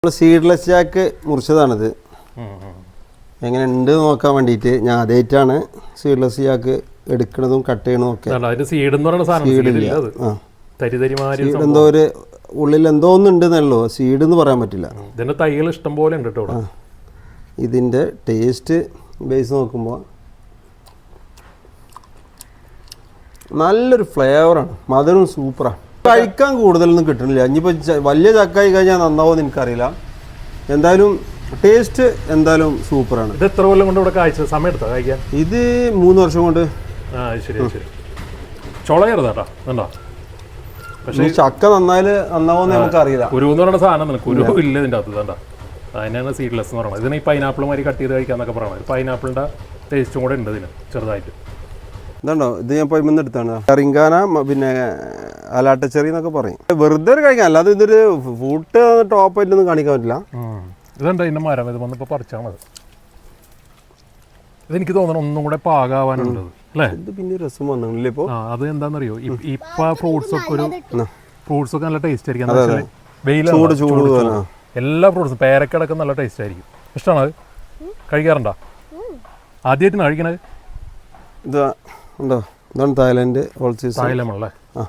Seedless ചാക്ക് മുറിച്ചതാണിത്. എങ്ങനെ ഉണ്ട് നോക്കാൻ വേണ്ടിയിട്ട് ഞാൻ ആദ്യമായിട്ടാണ് സീഡ്ലെസ് ചാക്ക് എടുക്കണതും കട്ട് ചെയ്യണതും ഒക്കെ. എന്തോ ഒരു ഉള്ളിൽ എന്തോ ഒന്നുണ്ടെന്നല്ലോ, സീഡ് എന്ന് പറയാൻ പറ്റില്ല. തൈകൾ ഇഷ്ടം പോലെ ഉണ്ട് കേട്ടോ. ഇതിൻ്റെ ടേസ്റ്റ് ബേസ് നോക്കുമ്പോൾ നല്ലൊരു ഫ്ലേവറാണ്, മധുരവും സൂപ്പറാണ്. കഴിക്കാൻ കൂടുതലൊന്നും കിട്ടണില്ല. ഇനിയിപ്പോൾ വലിയ ചക്കായി കഴിഞ്ഞാൽ നന്നാവുമെന്ന് എനിക്കറിയില്ല. എന്തായാലും ടേസ്റ്റ് എന്തായാലും സൂപ്പറാണ്. ഇത് എത്ര കൊല്ലം കൊണ്ട് ഇവിടെ കാഴ്ച സമയം എടുത്താ കഴിക്കാൻ? ഇത് 3 വർഷം കൊണ്ട്. ശരി ശരി. ചുളയറുതാട്ടോ കണ്ടോ. പക്ഷേ ചക്ക നന്നാവുമെന്ന് നമുക്കറിയില്ല. കുരു എന്ന് പറയുന്ന സാധനം കുരു ഇല്ല ഇതിൻ്റെ അകത്ത് കണ്ടോ. അതിനാണ് സീഡ്ലെസ് എന്ന് പറയുന്നത്. ഇതിന് ഈ പൈനാപ്പിൾ മാതിരി കട്ട് ചെയ്ത് കഴിക്കാന്നൊക്കെ പറയുന്നത്. പൈനാപ്പിളിൻ്റെ ടേസ്റ്റും കൂടെ ഉണ്ട് ഇതിന് ചെറുതായിട്ട്. ഇതുണ്ടോ, ഇത് ഞാൻ പൈമെന്ന് എടുത്താണ്. റിങ്കാന പിന്നെ അലാട്ടച്ചെറി എന്നൊക്കെ പറയും. വെറുതെ കഴിക്കാം, അല്ലാതെ ഇതൊരു ഫ്രൂട്ട് ടോപ്പായിട്ടൊന്നും കാണിക്കാൻ പറ്റില്ല. ഇതുണ്ട് ഇതിൻ്റെ മരം. ഇത് വന്നിപ്പോൾ പറിച്ചാൽ മതി. ഇതെനിക്ക് തോന്നണം ഒന്നും കൂടെ പാകാവാനുള്ളത് അല്ലേ. ഇത് പിന്നെ രസം വന്നില്ലേ ഇപ്പോൾ. അത് എന്താണെന്നറിയോ, ഇപ്പം ഫ്രൂട്ട്സ് ഒക്കെ നല്ല ടേസ്റ്റ് ആയിരിക്കും. വെയിലാണ്, എല്ലാ ഫ്രൂട്ട്സും പേരക്കടക്കം നല്ല ടേസ്റ്റ് ആയിരിക്കും. ഇഷ്ടമാണോ അത്? കഴിക്കാറുണ്ടോ? ആദ്യമായിട്ടാണ് കഴിക്കണത്? ഇതാണ് തായ്ലാൻഡ് ലെമൺ അല്ലേ. ആ,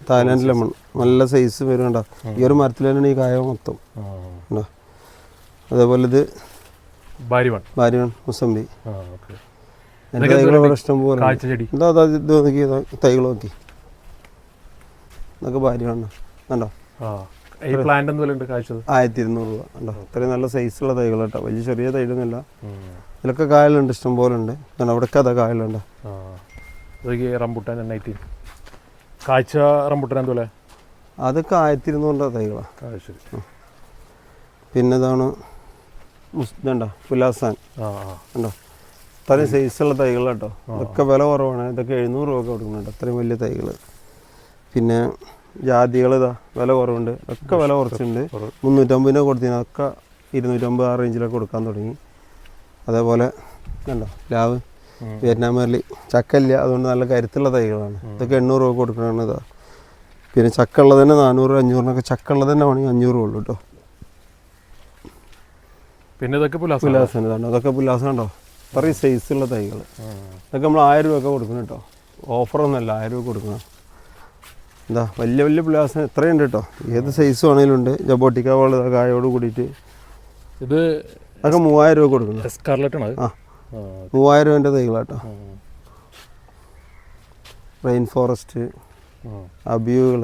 തായ്ലാൻഡ് ലെമൺ നല്ല സൈസ് വരുന്നുണ്ടോ. ഈ ഒരു മരത്തിൽ തന്നെയാണ് ഈ കായ മൊത്തം ഉണ്ടോ. അതേപോലെ ഇത് ബാരിവൺ മുസംബി. എൻ്റെ തൈകളോട് ഇഷ്ടം പോലെ. എന്താ ഇത് നോക്കി, തൈകൾ നോക്കി, ഇതൊക്കെ ബാരിവണ്ണ കണ്ടോ. 1200 രൂപ ഉണ്ടോ. അത്രയും നല്ല സൈസുള്ള തൈകൾ കേട്ടോ, വലിയ ചെറിയ തൈകളൊന്നുമില്ല. ഇതിലൊക്കെ കായലുണ്ട്, ഇഷ്ടം പോലെ ഉണ്ട്. അവിടെയൊക്കെ അതാ കായലുണ്ട്. റംബുട്ടാൻ കാഴ്ച റംബുട്ടാൻ എന്തോലെ അതൊക്കെ 1200 തൈകളാണ്. പിന്നെ ഇതാണ് ഇതുണ്ടോ പുലാസാൻ ഉണ്ടോ. അത്രയും സൈസുള്ള തൈകൾ കേട്ടോ. ഇതൊക്കെ വില കുറവാണ്. ഇതൊക്കെ 700 രൂപ കൊടുക്കുന്നുണ്ട്, അത്രയും വലിയ തൈകൾ. പിന്നെ ജാതികൾ ഇതാ വില കുറവുണ്ട്, ഒക്കെ വില കുറച്ചുണ്ട്. 350 കൊടുത്തിന്, അതൊക്കെ 250 ആ റേഞ്ചിലൊക്കെ കൊടുക്കാൻ തുടങ്ങി. അതേപോലെ കണ്ടോ പ്ലാവ്, വിയറ്റ്നാം മല്ലി. ചക്കല്ല, അതുകൊണ്ട് നല്ല കരുത്തുള്ള തൈകളാണ്. ഇതൊക്കെ 800 രൂപ കൊടുക്കണതാണ്. ഇതാ പിന്നെ ചക്ക ഉള്ളത് തന്നെ 400 500 ചക്ക ഉള്ളത് തന്നെ വേണമെങ്കിൽ 500 ഉള്ളൂ കേട്ടോ. പിന്നെ ഇതൊക്കെ പുലാസാണ്. അതൊക്കെ പുലാസ കണ്ടോ, അത്രയും സൈസുള്ള തൈകൾ. ഇതൊക്കെ നമ്മൾ 1000 രൂപ കൊടുക്കണം കേട്ടോ. ഓഫറൊന്നുമല്ല, 1000 രൂപ കൊടുക്കണം. എന്താ വലിയ വലിയ പുലാസ എത്രയുണ്ട് കേട്ടോ, ഏത് സൈസ് വേണമെങ്കിലും ഉണ്ട്. ജബോട്ടിക്ക പോലെ കായോട് കൂടിയിട്ട് ഇത് അതൊക്കെ 3000 രൂപ കൊടുക്കണം. ആ, 3000 രൂപേൻ്റെ തൈകളാട്ടോ. റെയിൻ ഫോറസ്റ്റ്, അബിയുകൾ,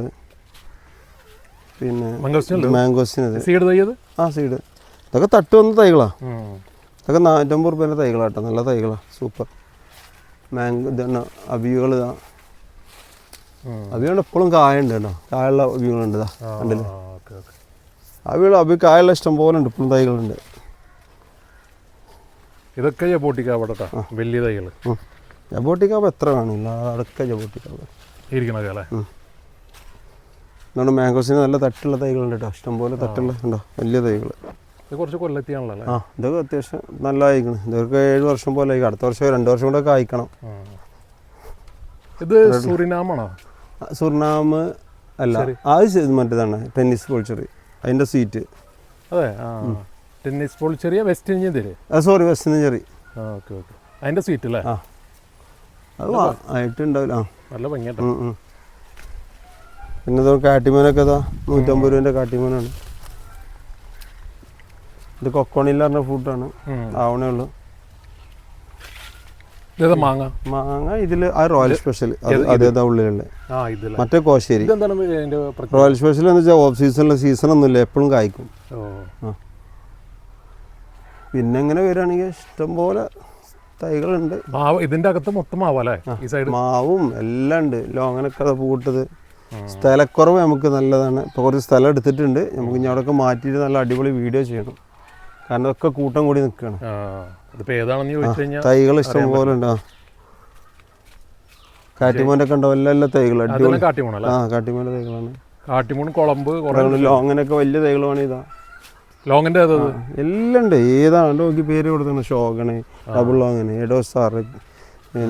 പിന്നെ മാംഗോസ്റ്റിന് സീഡ്. ഇതൊക്കെ തട്ട് വന്ന തൈകളാണ്. ഇതൊക്കെ 450 രൂപേൻ്റെ തൈകളാട്ടോ, നല്ല തൈകളാണ്, സൂപ്പർ. ഇതാണ് അബിയുകൾ. ഇതാ അബിയുണ്ട്, എപ്പോഴും കായുണ്ട് കേട്ടോ, കായുള്ള അബിയുകളുണ്ട്. ഇതാ കണ്ടില്ലേ, അബി കായുള്ള ഇഷ്ടം പോലെ ഉണ്ട്, ഇപ്പോഴും തൈകളുണ്ട്. ഇതൊക്കെ ജബോട്ടിക്കാവ് വലിയ തൈകൾ. ജബോട്ടിക്കാവ് എത്ര കാണില്ല, അതൊക്കെ ജബോട്ടിക്കാവ് ഇരിക്കണല്ലേ. അതുകൊണ്ട് മാംഗോസിന് നല്ല തട്ടുള്ള തൈകളുണ്ട് കേട്ടോ, ഇഷ്ടംപോലെ തട്ടുള്ള ഉണ്ടോ, വലിയ തൈകൾ. ഇത് കുറച്ച് കൊല്ലത്തിയാണല്ലോ. ആ, ഇതൊക്കെ അത്യാവശ്യം നല്ല ആയിക്കണം. ഇതൊക്കെ 7 വർഷം പോലെ ആയിക്കണം. അടുത്ത വർഷം 2 വർഷം കൂടെ ഒക്കെ ആയിക്കണം. ഇത് സുറിനാമാണോ? സുറിനാം അല്ല, അത് മറ്റേതാണ് ടെന്നീസ് പോൾച്ചറി, അതിൻ്റെ സീറ്റ്. അതെ, ടെന്നീസ് പോൾച്ചെറിയ വെസ്റ്റ് ഇന്ത്യൻ തരും. Sorry, west Indian cherry. Okay okay, അതിൻ്റെ സീറ്റ് അല്ലേ. ആ, അത് ആയിട്ടുണ്ടാവില്ല. നല്ല ഭംഗിയാട്ടോ. പിന്നെ ഇതോ കാട്ടിമോനൊക്കെ ഇതാ 150 രൂപേൻ്റെ കാട്ടിമോനാണ്. ഇത് കൊക്കോണില്ല പറഞ്ഞ ഫ്രൂട്ടാണ്, ആവണേ ഉള്ളൂ. മാങ്ങ ഇതിൽ ആ റോയൽ സ്പെഷ്യൽ അതേതാ ഉള്ളിലുള്ള മറ്റേ കോശ്ശേരി. റോയൽ സ്പെഷ്യൽ എന്ന് വെച്ചാൽ ഓഫ് സീസണൊന്നുമില്ല, എപ്പോഴും കായ്ക്കും. പിന്നെ ഇങ്ങനെ വരികയാണെങ്കിൽ ഇഷ്ടംപോലെ തൈകളുണ്ട്. ഇതിന്റെ അകത്ത് മൊത്തം മാവല്ലേ, മാവും എല്ലാം ഉണ്ട്. ലോങ്ങനൊക്കെ പൂട്ടത്. സ്ഥലക്കുറവ് നമുക്ക് നല്ലതാണ്. ഇപ്പോൾ കുറച്ച് സ്ഥലം എടുത്തിട്ടുണ്ട്, നമുക്ക് ഇനി അവിടെയൊക്കെ മാറ്റിയിട്ട് നല്ല അടിപൊളി വീഡിയോ ചെയ്യണം. കാരണം ഒക്കെ കൂട്ടം കൂടി നിൽക്കുകയാണ്. തൈകൾ ഇഷ്ടം പോലെ ഉണ്ടോ. കാട്ടിമോൻ്റെ ഒക്കെ ഉണ്ടാവും, എല്ലാ തൈകൾ അടിപൊളി. ആ, കാട്ടിമോൻ്റെ തൈകളാണ്. ലോങ്ങനൊക്കെ വലിയ തൈകളാണ്. ഇതാ ലോങ്ങിൻ്റെ എല്ലാം ഉണ്ട്. ഏതാണ് നോക്കി പേര് കൊടുത്താണ്. ഷോഗണ്, ഡബിൾ ലോങ്ങന്, എഡോസാർ,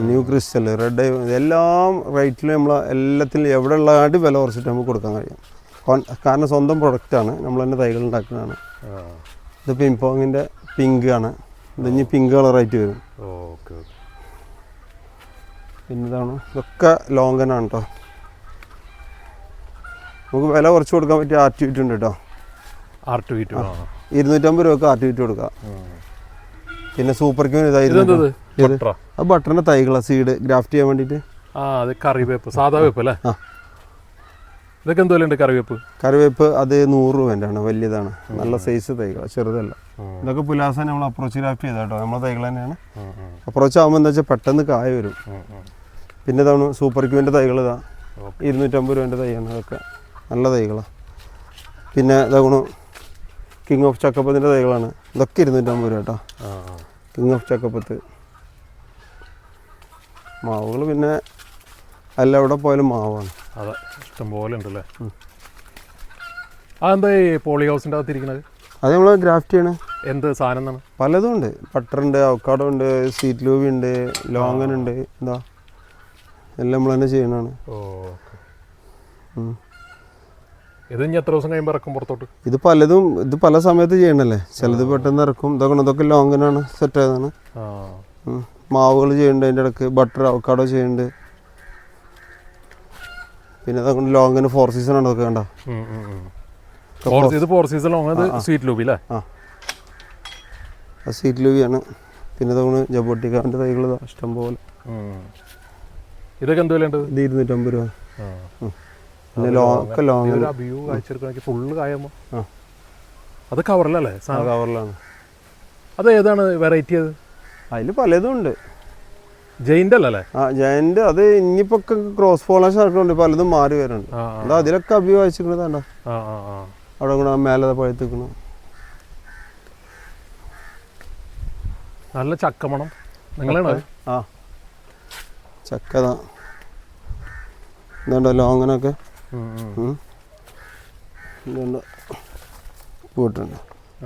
ന്യൂ ക്രിസ്റ്റൽ, റെഡ്, എല്ലാം റേറ്റിൽ നമ്മൾ എല്ലാത്തിലും എവിടെ ഉള്ളതായിട്ട് വില കുറച്ചിട്ട് നമുക്ക് കൊടുക്കാൻ കഴിയും. കാരണം സ്വന്തം പ്രൊഡക്റ്റാണ്, നമ്മൾ തന്നെ തൈകൾ ഉണ്ടാക്കുന്നതാണ്. ഇത് പിംപോങ്ങിൻ്റെ പിങ്ക് ആണ്, ഇതിന് പിങ്ക് കളറായിട്ട് വരും. ഓക്കെ. പിന്നെ ഇതാണ്, ഇതൊക്കെ ലോങ്കനാണ് കേട്ടോ. നമുക്ക് വില കുറച്ച് കൊടുക്കാൻ പറ്റിയ ആർട്ടിവിറ്റ് ഉണ്ട് കേട്ടോ. 250 രൂപക്ക് ആർട്ടിവിറ്റ് കൊടുക്കാം. പിന്നെ സൂപ്പർ ക്യൂൻ ഇതായിരുന്നു, അത് ബട്ടറിൻ്റെ തൈകളാണ്, സീഡ് ഗ്രാഫ്റ്റ് ചെയ്യാൻ വേണ്ടിയിട്ട്. കറിവേപ്പ്, സാധാ വേപ്പ് അല്ലേ? ഇതൊക്കെ എന്തുണ്ട് കറിവേപ്പ്? കറിവേപ്പ് അത് 100 രൂപേൻ്റെ ആണ്, വലിയതാണ്, നല്ല സൈസ് തൈകൾ, ചെറുതല്ല. ഇതൊക്കെ പുലാസാൻ നമ്മൾ അപ്രോച്ച് ഗ്രാഫ്റ്റ് ചെയ്താൽ കേട്ടോ, നമ്മളെ തൈകൾ തന്നെയാണ്. അപ്രോച്ച് ആകുമ്പോൾ എന്താ വെച്ചാൽ പെട്ടെന്ന് കായ വരും. പിന്നെ ഇതാണ് സൂപ്പർ ക്യൂവിൻ്റെ തൈകൾ, ഇതാ 250 രൂപേൻ്റെ തൈയാണ്, അതൊക്കെ നല്ല തൈകളാണ്. പിന്നെ ഇതാകണം കിങ് ഓഫ് ചക്കപ്പത്തിൻ്റെ തൈകളാണ്, ഇതൊക്കെ 250 രൂപ കേട്ടോ. കിങ് ഓഫ് ചക്കപ്പത്ത് മാവുകൾ പിന്നെ അല്ല എവിടെ പോയാലും മാവാണ്. അതെ, ഇഷ്ടംപോലെ ഉണ്ടല്ലേ. അതെന്താ ഈ പോളി ഹൗസിൻ്റെ അകത്തിരിക്കുന്നത്? അത് നമ്മൾ ഗ്രാഫ്റ്റ് ചെയ്യണേ. എന്ത് സാധനം എന്നാണ്? പലതും ഉണ്ട്, ബട്ടറുണ്ട്, അവക്കാഡോ ഉണ്ട്, സ്വീറ്റ് ലൂബി ഉണ്ട്, ലോങ്ങൻ ഉണ്ട്, എന്താ എല്ലാം നമ്മൾ തന്നെ ചെയ്യണതാണ്. ഇത് ഇനി എത്ര ദിവസം കഴിയുമ്പോൾ ഇറക്കും പുറത്തോട്ട്? ഇത് പലതും, ഇത് പല സമയത്ത് ചെയ്യണല്ലേ, ചിലത് പെട്ടെന്ന് ഇറക്കും. ഇതൊക്കെ ലോങ്ങനാണ്, സെറ്റ് ആയതാണ്. മാവുകൾ ചെയ്യുന്നുണ്ട് അതിൻ്റെ ഇടയ്ക്ക്, ബട്ടർ അവക്കാഡോ ചെയ്യുന്നുണ്ട്. പിന്നെ അതൊക്കെ ലോങ്ങന് 4 സീസൺ ആണ്, അതൊക്കെ കണ്ട. ഇത് 4 സീസൺ ലോങ്, സ്വീറ്റ് ലൂബി അല്ലേ? സ്വീറ്റ് ലൂബിയാണ്. പിന്നെ അതൊക്കെ ജബോട്ടിക്കാൻ്റെ തൈകൾ ഇഷ്ടം പോലെ. ഇതൊക്കെ എന്ത് വിലയുണ്ട്? ഇത് 250 രൂപ. പിന്നെ ഫുള്ള് കായുമ്പോ അത് കവറിലല്ലേ? കവറിലാണ്. അത് ഏതാണ് വെറൈറ്റി? അത് അതിൽ പലതും ഉണ്ട്. ജയിന്റ് അല്ലേ? ജയന്റ് അത് ഇനിയിപ്പോ ക്രോസ് പോളേഷൻ നടക്കുന്നുണ്ട്, പലതും മാറി വരുന്നുണ്ട്. എന്താ അതിലൊക്കെ അഭിയോ വായിച്ചിരിക്കണതാണ്ടോ, അവിടെ കൂടെ മേലെ പഴുത്തിക്കണു. നല്ല ചക്കമണം നിങ്ങളാണ്. ചക്കതാ ഇതുണ്ടോ ലോങ്ങനൊക്കെ പോയിട്ടുണ്ട്.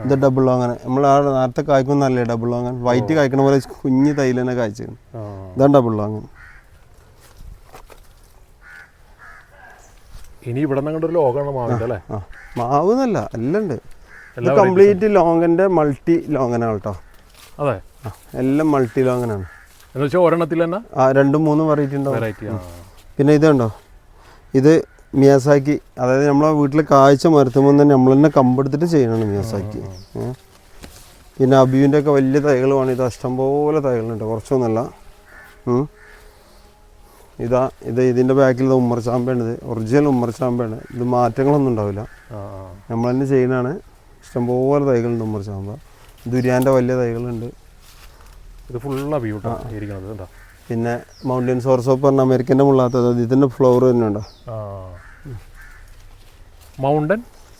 ഇത് ഡബിൾ ലോങ്ങന്, നമ്മൾ ആ നേരത്തെ കായ്ക്കുന്നല്ലേ ഡബിൾ ലോങ്ങൻ, വൈറ്റ് കായ്ക്കണ പോലെ കുഞ്ഞ് തൈല് തന്നെ കായ്ച്ചിരുന്നു. ഇതാണ് ഡബിൾ ലോങ്ങൻ. ഇനി ഇവിടെ നിങ്ങളുടെ ഒരു ലോകമാണ് മാവിൻ്റെ അല്ലേ? മാവ് എന്നല്ല, എല്ലാം ഉണ്ട്. ഇത് കംപ്ലീറ്റ് ലോങ്ങൻ്റെ മൾട്ടി ലോങ്ങനാണ് കേട്ടോ. അതെ, എല്ലാം മൾട്ടി ലോങ്ങനാണ്. എന്ന് വെച്ചാൽ ഒരെണ്ണത്തിൽ തന്നെ 2-3 വെറൈറ്റി ഉണ്ടാവും. പിന്നെ ഇതുണ്ടോ, ഇത് മിയാസാക്കി, അതായത് നമ്മളെ വീട്ടിൽ കാഴ്ച മരത്തുമ്പോൾ തന്നെ നമ്മൾ തന്നെ കമ്പെടുത്തിട്ട് ചെയ്യണം മിയാസാക്കി. പിന്നെ അബിയുൻ്റെ ഒക്കെ വലിയ തൈകളുമാണ്, ഇത് ഇഷ്ടംപോലെ തൈകളുണ്ട്, കുറച്ചൊന്നുമല്ല. ഇതിൻ്റെ ബാക്കിൽ ഇത് ഉമ്മർച്ചാമ്പയാണ്, ഇത് ഒറിജിനൽ ഉമ്മർച്ചാമ്പയാണ്. ഇത് മാറ്റങ്ങളൊന്നും ഉണ്ടാവില്ല, നമ്മൾ തന്നെ ചെയ്യുന്നതാണ്. ഇഷ്ടംപോലെ തൈകളുണ്ട് ഉമ്മർച്ചാമ്പ. ദുരിയാൻ്റെ വലിയ തൈകളുണ്ട്. ഇത് ഫുൾ അബിയൂട്ടാണ്. പിന്നെ മൗണ്ടൻ സോർസോപ്പ് പറഞ്ഞ അമേരിക്കൻ്റെ മുള്ളാത്തത്, ഇതിൻ്റെ ഫ്ലവർ തന്നെ ഉണ്ടോ,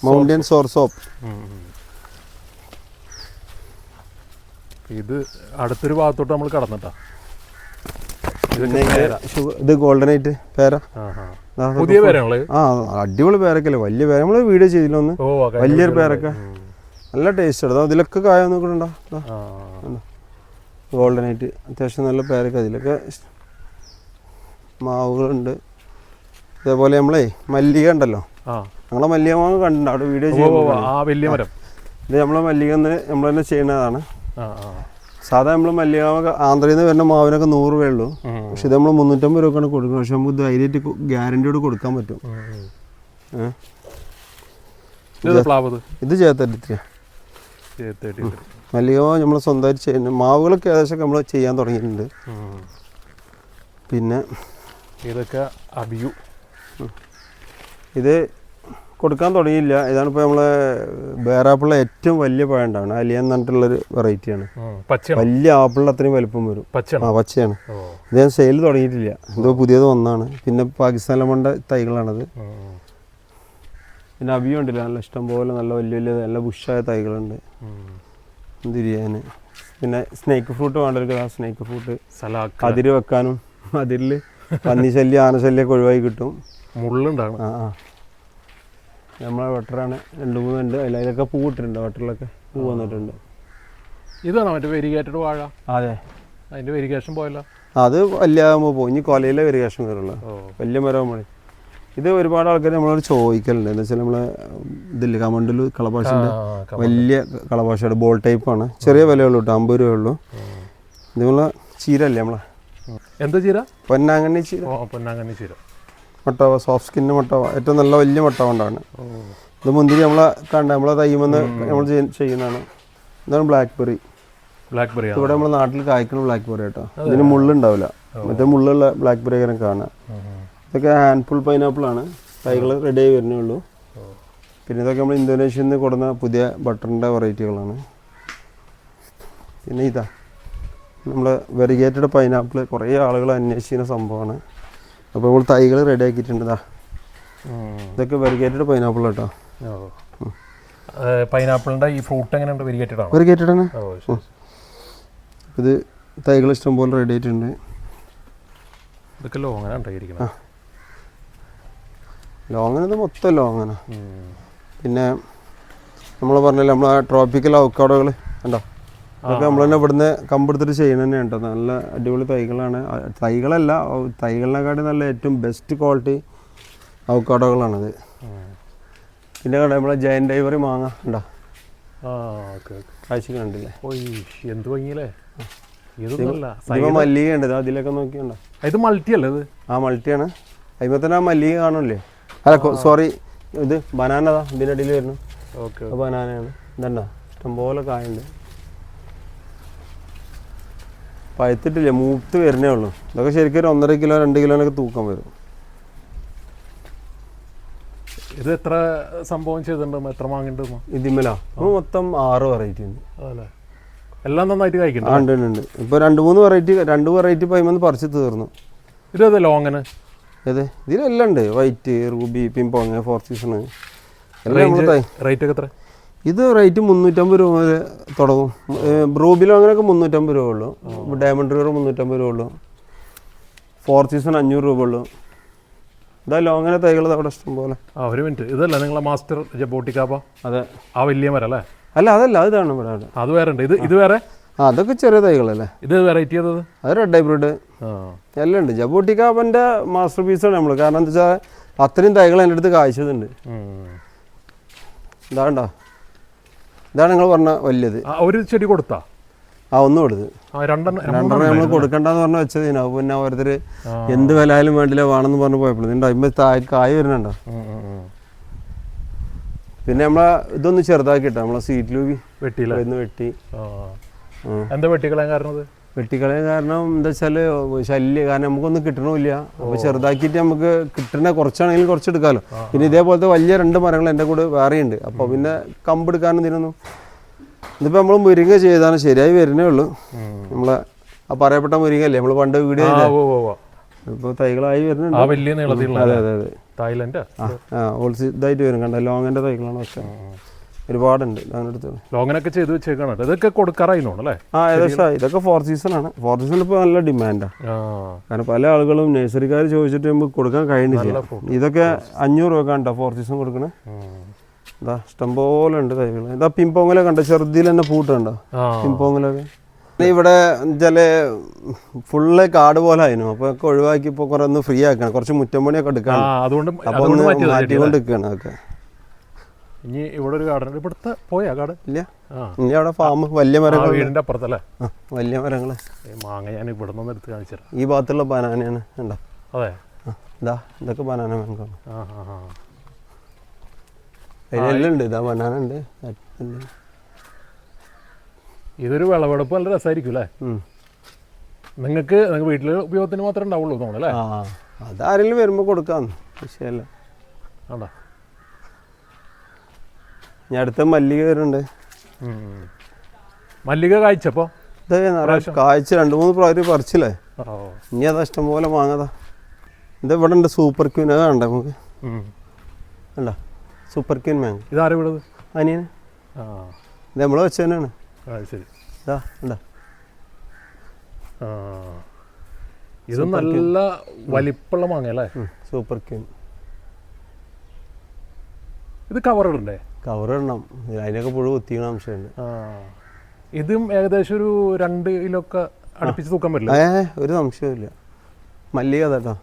മൗണ്ടൻ സോർസോപ്പ്. ഇത് അടുത്തൊരു ഭാഗത്തോട്ട് നമ്മൾ കടന്നിട്ടാ. ഇത് ഗോൾഡൻ ആയിട്ട് പേര, പുതിയ പേരാണല്ലേ? അടിപൊളി പേരൊക്കെ അല്ലേ, വലിയ പേര. നമ്മൾ വീഡിയോ ചെയ്തില്ല ഒന്ന്, വലിയൊരു പേരൊക്കെ നല്ല ടേസ്റ്റ് ആണ്. അതിലൊക്കെ കായ നോക്കണുണ്ടോ, ഗോൾഡൻ ആയിട്ട് അത്യാവശ്യം നല്ല പേരൊക്കെ. അതിലൊക്കെ മാവുകളുണ്ട്. ഇതേപോലെ നമ്മളെ മല്ലിക ഉണ്ടല്ലോ, നമ്മളെ മല്ലിക മാവ് കണ്ടിട്ടുണ്ട് അവിടെ വീഡിയോ ചെയ്യുമ്പോൾ. ഇത് നമ്മളെ മല്ലിക നമ്മൾ തന്നെ ചെയ്യുന്നതാണ്. സാധാ നമ്മൾ മല്ലിക മാവ് ആന്ധ്രയിൽ നിന്ന് വരുന്ന മാവിനൊക്കെ 100 രൂപയേ ഉള്ളൂ. പക്ഷെ ഇത് നമ്മൾ 350 രൂപക്കാണ് കൊടുക്കുന്നത്. പക്ഷെ നമുക്ക് ധൈര്യമായിട്ട് ഗ്യാരണ്ടിയോട് കൊടുക്കാൻ പറ്റും. ഇത് ചേർത്തിട്ട് മല്ലിക മാവ് നമ്മൾ സ്വന്തമായിട്ട് ചെയ്യുന്ന മാവുകളൊക്കെ ഏകദേശം നമ്മൾ ചെയ്യാൻ തുടങ്ങിയിട്ടുണ്ട്. പിന്നെ ഇതൊക്കെ അബിയു, ഇത് കൊടുക്കാൻ തുടങ്ങിയില്ല. ഇതാണിപ്പോൾ നമ്മളെ ബേറാപ്പിളിലെ ഏറ്റവും വലിയ പഴം ഉണ്ടാവണം, അലിയ എന്ന് പറഞ്ഞിട്ടുള്ളൊരു വെറൈറ്റിയാണ്. വലിയ ആപ്പിളിൽ അത്രയും വലുപ്പം വരും. പച്ചയാണ്. ഇത് ഞാൻ സെയിൽ തുടങ്ങിയിട്ടില്ല, എന്തോ പുതിയത് വന്നാണ്. പിന്നെ പാകിസ്ഥാൻ ലെമണിൻ്റെ തൈകളാണത്. പിന്നെ അബിയും ഉണ്ടല്ലോ, നല്ല ഇഷ്ടം പോലെ നല്ല വലിയ വലിയ നല്ല ബുഷായ തൈകളുണ്ട്. ബിരിയാണി. പിന്നെ സ്നേക്ക് ഫ്രൂട്ട് വേണ്ടവർക്ക് ആ സ്നേക്ക് ഫ്രൂട്ട് അതിര് വെക്കാനും, അതിരിൽ പന്നി ശല്യം ആനശല്യമൊക്കെ ഒഴിവായി കിട്ടും. മുള്ളുണ്ടാകും. നമ്മളെ വട്ടറാണ്, 2-3 ഉണ്ട്. അതിലൊക്കെ പൂ ഇട്ടിട്ടുണ്ട്, വട്ടറിലൊക്കെ പൂ വന്നിട്ടുണ്ട്. ഇതാണോ മറ്റേ വെരിഗേറ്റഡ് വാഴ? അതെ, അതിൻ്റെ വെരിഗേഷൻ പോയല്ലോ. അത് വലിയതാകുമ്പോൾ പോകും. ഇനി കൊലയിലെ വെരിഗേഷൻ കയറുള്ളൂ, വലിയ മരമാകുമ്പോൾ. ഇത് ഒരുപാട് ആൾക്കാർ നമ്മളോട് ചോദിക്കലുണ്ട്. എന്താ വെച്ചാൽ നമ്മളെ ഇതില്ല കമണ്ടിൽ കളഭാഷൻ്റെ വലിയ കളഭാഷയുടെ ബോൾ ടൈപ്പാണ്. ചെറിയ വിലയുള്ളൂ കേട്ടോ, 50 രൂപയുള്ളൂ. ഇത് നമ്മളെ ചീരല്ലേ നമ്മളെ എന്താ ചീര? പൊന്നാങ്കണ്ണി ചീര. പൊന്നാങ്കണ്ണി ചീര മുട്ടവ, സോഫ്റ്റ് സ്കിന്നിൻ്റെ മുട്ടവ, ഏറ്റവും നല്ല വലിയ മുട്ട കൊണ്ടാണ്. ഇത് മുന്തിരി നമ്മളെ തയ്യുമെന്ന് നമ്മൾ ചെയ്യുന്നതാണ്. ഇതാണ് ബ്ലാക്ക്ബെറി. ഇവിടെ നമ്മുടെ നാട്ടിൽ കായ്ക്കുന്ന ബ്ലാക്ക്ബെറി കേട്ടോ. ഇതിന് മുള്ളുണ്ടാവില്ല, മറ്റേ മുള്ളുള്ള ബ്ലാക്ക്ബെറി അങ്ങനെ കാണാം. ഇതൊക്കെ ഹാൻഡ്ഫുൾ പൈനാപ്പിൾ ആണ്. തൈകൾ റെഡി ആയി വരുന്നേ ഉള്ളൂ. പിന്നെ ഇതൊക്കെ നമ്മൾ ഇന്തോനേഷ്യയിൽ നിന്ന് കൊടുക്കുന്ന പുതിയ ബട്ടറിൻ്റെ വെറൈറ്റികളാണ്. പിന്നെ ഇതാ നമ്മൾ വെറിഗേറ്റഡ് പൈനാപ്പിൾ, കുറേ ആളുകൾ അന്വേഷിക്കുന്ന സംഭവമാണ്. അപ്പോൾ നമ്മൾ തൈകൾ റെഡി ആക്കിയിട്ടുണ്ട്. ഇതൊക്കെ വെറിഗേറ്റഡ് പൈനാപ്പിൾ കേട്ടോ. പൈനാപ്പിളിൻ്റെ ഈ ഫ്രൂട്ട് എങ്ങനെയുണ്ട്? വെറിഗേറ്റഡ് ആണ്. ഇത് തൈകൾ ഇഷ്ടംപോലെ റെഡി ആയിട്ടുണ്ട്. ഇതൊക്കെ ലോങ്ങനാണ് ഉണ്ടായിരിക്കുന്നത്. ലോങ്ങന മൊത്തം ലോങ്ങന. പിന്നെ നമ്മൾ പറഞ്ഞില്ല നമ്മൾ ആ ട്രോപ്പിക്കൽ അവക്കാഡോകൾ ഉണ്ടോ, അതൊക്കെ നമ്മൾ തന്നെ ഇവിടുന്ന് കമ്പെടുത്തിട്ട് ചെയ്യുന്നത് തന്നെയാണ് കേട്ടോ. നല്ല അടിപൊളി തൈകളാണ്. തൈകളിനെക്കാട്ടി നല്ല ഏറ്റവും ബെസ്റ്റ് ക്വാളിറ്റി അവക്കാഡോകളാണത്. പിന്നെ കണ്ടോ നമ്മളെ ജയൻ്റ് ഐവറി മാങ്ങ ഉണ്ടോ, കാഴ്ച കണ്ടില്ലേ? എന്ത് ഭംഗിയല്ലേ. മല്ലിക ഉണ്ട്, അതിലൊക്കെ നോക്കിയുണ്ടോ. ഇത് മൾട്ടി അല്ലേ? ഇത് മൾട്ടിയാണ്. അതിപ്പോൾ തന്നെ ആ മല്ലിക കാണൂല്ലേ? അല്ല സോറി, ഇത് ബനാനതാ ഇതിൻ്റെ അടിയിൽ വരുന്നു. ബനാനയാണ്. ഇതണ്ടോ ഇഷ്ടംപോലെ കായുണ്ട്. പഴുത്തിട്ടില്ല, മൂത്ത് വരുന്നേ ഉള്ളൂ. ഇതൊക്കെ ശരിക്കും ഒരു 1.5 കിലോ 2 കിലോനൊക്കെ തൂക്കം വരും. ഇത് എത്ര സംഭവം ചെയ്തിട്ടുണ്ടോ? എത്ര വാങ്ങിയിട്ടുണ്ടോ ഇതിമേലാ? മൊത്തം 6 വെറൈറ്റി ഉണ്ട്. അതല്ലേ, എല്ലാം നന്നായിട്ട് കഴിക്കുന്നുണ്ട്. ഉണ്ട്. ഇപ്പോൾ 2 വെറൈറ്റി പൈമെന്ന് പറിച്ച് തീർന്നു. ഇതേ ലോങ്ങന് ഏത് ഇതിലെല്ലാം ഉണ്ട്. വൈറ്റ്, റൂബി, പിമ്പോങ്, 4 സീസണ് എല്ലാം. റേറ്റ് ഒക്കെ എത്ര? ഇത് റേറ്റ് 350 രൂപ വരെ തുടങ്ങും. റൂബിലോ അങ്ങനെയൊക്കെ 350 രൂപ ഉള്ളൂ. ഡയമണ്ട് റിവർ 350 രൂപ ഉള്ളൂ. 4 സീസൺ 500 രൂപ ഉള്ളൂ. ഇതാ ലോങ്ങനെ തൈകൾ അവിടെ ഇഷ്ടം പോലെ. ഒരു മിനിറ്റ്, ഇതല്ല നിങ്ങളെ മാസ്റ്റർ ജബോട്ടിക്കാപ്പ? അതെ, ആ വലിയ മരം അല്ലേ? അതല്ല, അതാണ് ഇവിടെ. അത് വേറെ ഉണ്ട്. ഇത് വേറെ? അതൊക്കെ ചെറിയ തൈകളല്ലേ. ഇത് വെറൈറ്റി ചെയ്തത്? അത് റെഡ് ഹൈബ്രിഡ് എല്ലാം ഉണ്ട്. ജബോട്ടിക്കാപ്പൻ്റെ മാസ്റ്റർ പീസാണ് നമ്മൾ. കാരണം എന്താ വെച്ചാൽ അത്രയും തൈകൾ എൻ്റെ അടുത്ത് കായ്ച്ചതുണ്ട്. ഇതാണ്ടോ, ഇതാണ് നിങ്ങൾ പറഞ്ഞ വലിയത്. ഒരു ചെടി കൊടുത്താ? ഒന്ന് കൊടുത്ത്. 2 നമ്മൾ കൊടുക്കണ്ടെന്ന് പറഞ്ഞ് വെച്ചതിനാ. പിന്നെ ഓരോരുത്തർ എന്ത് വിലയാലും വേണ്ടില്ല വേണമെന്ന് പറഞ്ഞ് പോയപ്പോൾ ഇതിൻ്റെ അതിന്മേൽ കായ് വരുന്നുണ്ടോ. പിന്നെ നമ്മളെ ഇതൊന്ന് ചെറുതാക്കിട്ടോ, നമ്മളെ സീറ്റ് ലൂബി വെട്ടി. എന്താ വെട്ടിക്കളയാൻ കാരണം? വെട്ടിക്കളയാൻ കാരണം എന്താ വെച്ചാൽ ശല്യം. കാരണം നമുക്കൊന്നും കിട്ടണമില്ല. അപ്പോൾ ചെറുതാക്കിയിട്ട് നമുക്ക് കിട്ടണ കുറച്ചാണെങ്കിലും കുറച്ച് എടുക്കാമല്ലോ. പിന്നെ ഇതേപോലത്തെ വലിയ 2 മരങ്ങൾ എൻ്റെ കൂടെ വേറെയുണ്ട്. അപ്പോൾ പിന്നെ കമ്പെടുക്കാനും ഇതിനൊന്നും. ഇതിപ്പോൾ നമ്മൾ മുരിങ്ങ ചെയ്താണ്, ശരിയായി വരുന്നേ ഉള്ളൂ. നമ്മളെ ആ പറയപ്പെട്ട മുരിങ്ങല്ലേ നമ്മൾ പണ്ട് വീഡിയോ ഇപ്പോൾ തൈകളായി വരുന്നുണ്ട്. അതെ അതെ അതെ. തായ്ലൻഡ് ഇതായിട്ട് വരും. കണ്ട ലോങ്ങിൻ്റെ തൈകളാണ്. പക്ഷേ ഒരുപാടുണ്ട് അതിനടുത്ത്. ലോങ്ങനൊക്കെ ചെയ്ത് വെച്ചേക്കാണ്. ഇതൊക്കെ കൊടുക്കാറായില്ലേ? ഏകദേശം. ഇതൊക്കെ 4 സീസണാണ്. 4 സീസൺ ഇപ്പോൾ നല്ല ഡിമാൻഡാണ്. കാരണം പല ആളുകളും നഴ്സറിക്കാർ ചോദിച്ചിട്ട് നമുക്ക് കൊടുക്കാൻ കഴിയുന്നില്ല. ഇതൊക്കെ 500 രൂപ കണ്ടോ 4 സീസൺ കൊടുക്കണേ. ഇതാ ഇഷ്ടംപോലെ ഉണ്ട് തൈകൾ. ഇതാ പിമ്പോങ്ങിലൊക്കെ കണ്ടോ, ചെറുതിൽ തന്നെ പൂട്ടുണ്ടോ പിമ്പോങ്ങിലൊക്കെ. ഇവിടെ ചില ഫുള്ള് കാട് പോലെ ആയിരുന്നു. അപ്പോൾ ഒക്കെ ഒഴിവാക്കി ഇപ്പോൾ കുറേ ഒന്ന് ഫ്രീ ആക്കണം. കുറച്ച് മുറ്റമ്പണിയൊക്കെ എടുക്കണം. അപ്പോൾ ഒന്ന് മാറ്റിക്കൊണ്ട് നിൽക്കുകയാണ് അതൊക്കെ. ഇനി ഇവിടെ ഒരു ഗാർഡൻ ഇവിടുത്തെ പോയാ ഗാർഡൻ ഇല്ല. ഇനി അവിടെ ഫാം വലിയ മരങ്ങൾ, വീടിന്റെ അപ്പുറത്തല്ലേ വലിയ മരങ്ങൾ. മാങ്ങ ഞാൻ ഇവിടെ നിന്ന് എടുത്ത് കാണിച്ചു തരാം. ഈ ഭാഗത്തുള്ള ബനാനയാണ് ഉണ്ടോ? അതെ, ഇതാ ഇതൊക്കെ ബനാന മാങ്ങാണ്. അതിലെല്ലാം ഉണ്ട്. ഇതാ ബനാന ഉണ്ട്. ഇതൊരു വിളവെടുപ്പ് നല്ല രസമായിരിക്കും അല്ലേ? നിങ്ങൾക്ക് വീട്ടിൽ ഉപയോഗത്തിന് മാത്രമേ ഉണ്ടാവുള്ളൂ തോന്നല്ലേ? അതാരെങ്കിലും വരുമ്പോൾ കൊടുക്കാം, വിഷയമല്ല. ആണ്ടാ, ഞാൻ അടുത്ത മല്ലിക വരുന്നുണ്ട്. മല്ലിക കായ്ച്ചപ്പോൾ ഇതേ കായ്ച്ച 2-3 പ്രാവശ്യം പറിച്ചില്ലേ. ഇനി അതാ ഇഷ്ടംപോലെ വാങ്ങാതാ. ഇത് ഇവിടെ ഉണ്ട് സൂപ്പർ ക്യൂൻ. അത് കണ്ടേ നമുക്ക് അല്ല സൂപ്പർ ക്യൂൻ മാങ്ങ. ഇതാരും വിടത്? അനിയന്. ഇത് നമ്മൾ വെച്ച് തന്നെയാണ്. ശരി. ഇതാ ഉണ്ടോ, ഇത് നല്ല വലിപ്പുള്ള മാങ്ങ അല്ലേ? Super queen. ഇത് കവറിടണ്ടേ? കവറിടണം, അതിനൊക്കെ പുഴു കുത്തിക്കണ അംശമുണ്ട്. ഇതും ഏകദേശം ഒരു 2 കിലോ ഒക്കെ അടുപ്പിച്ച് തൂക്കാൻ പറ്റില്ല. ഒരു സംശയമില്ല. മല്ലിക കേട്ടോ.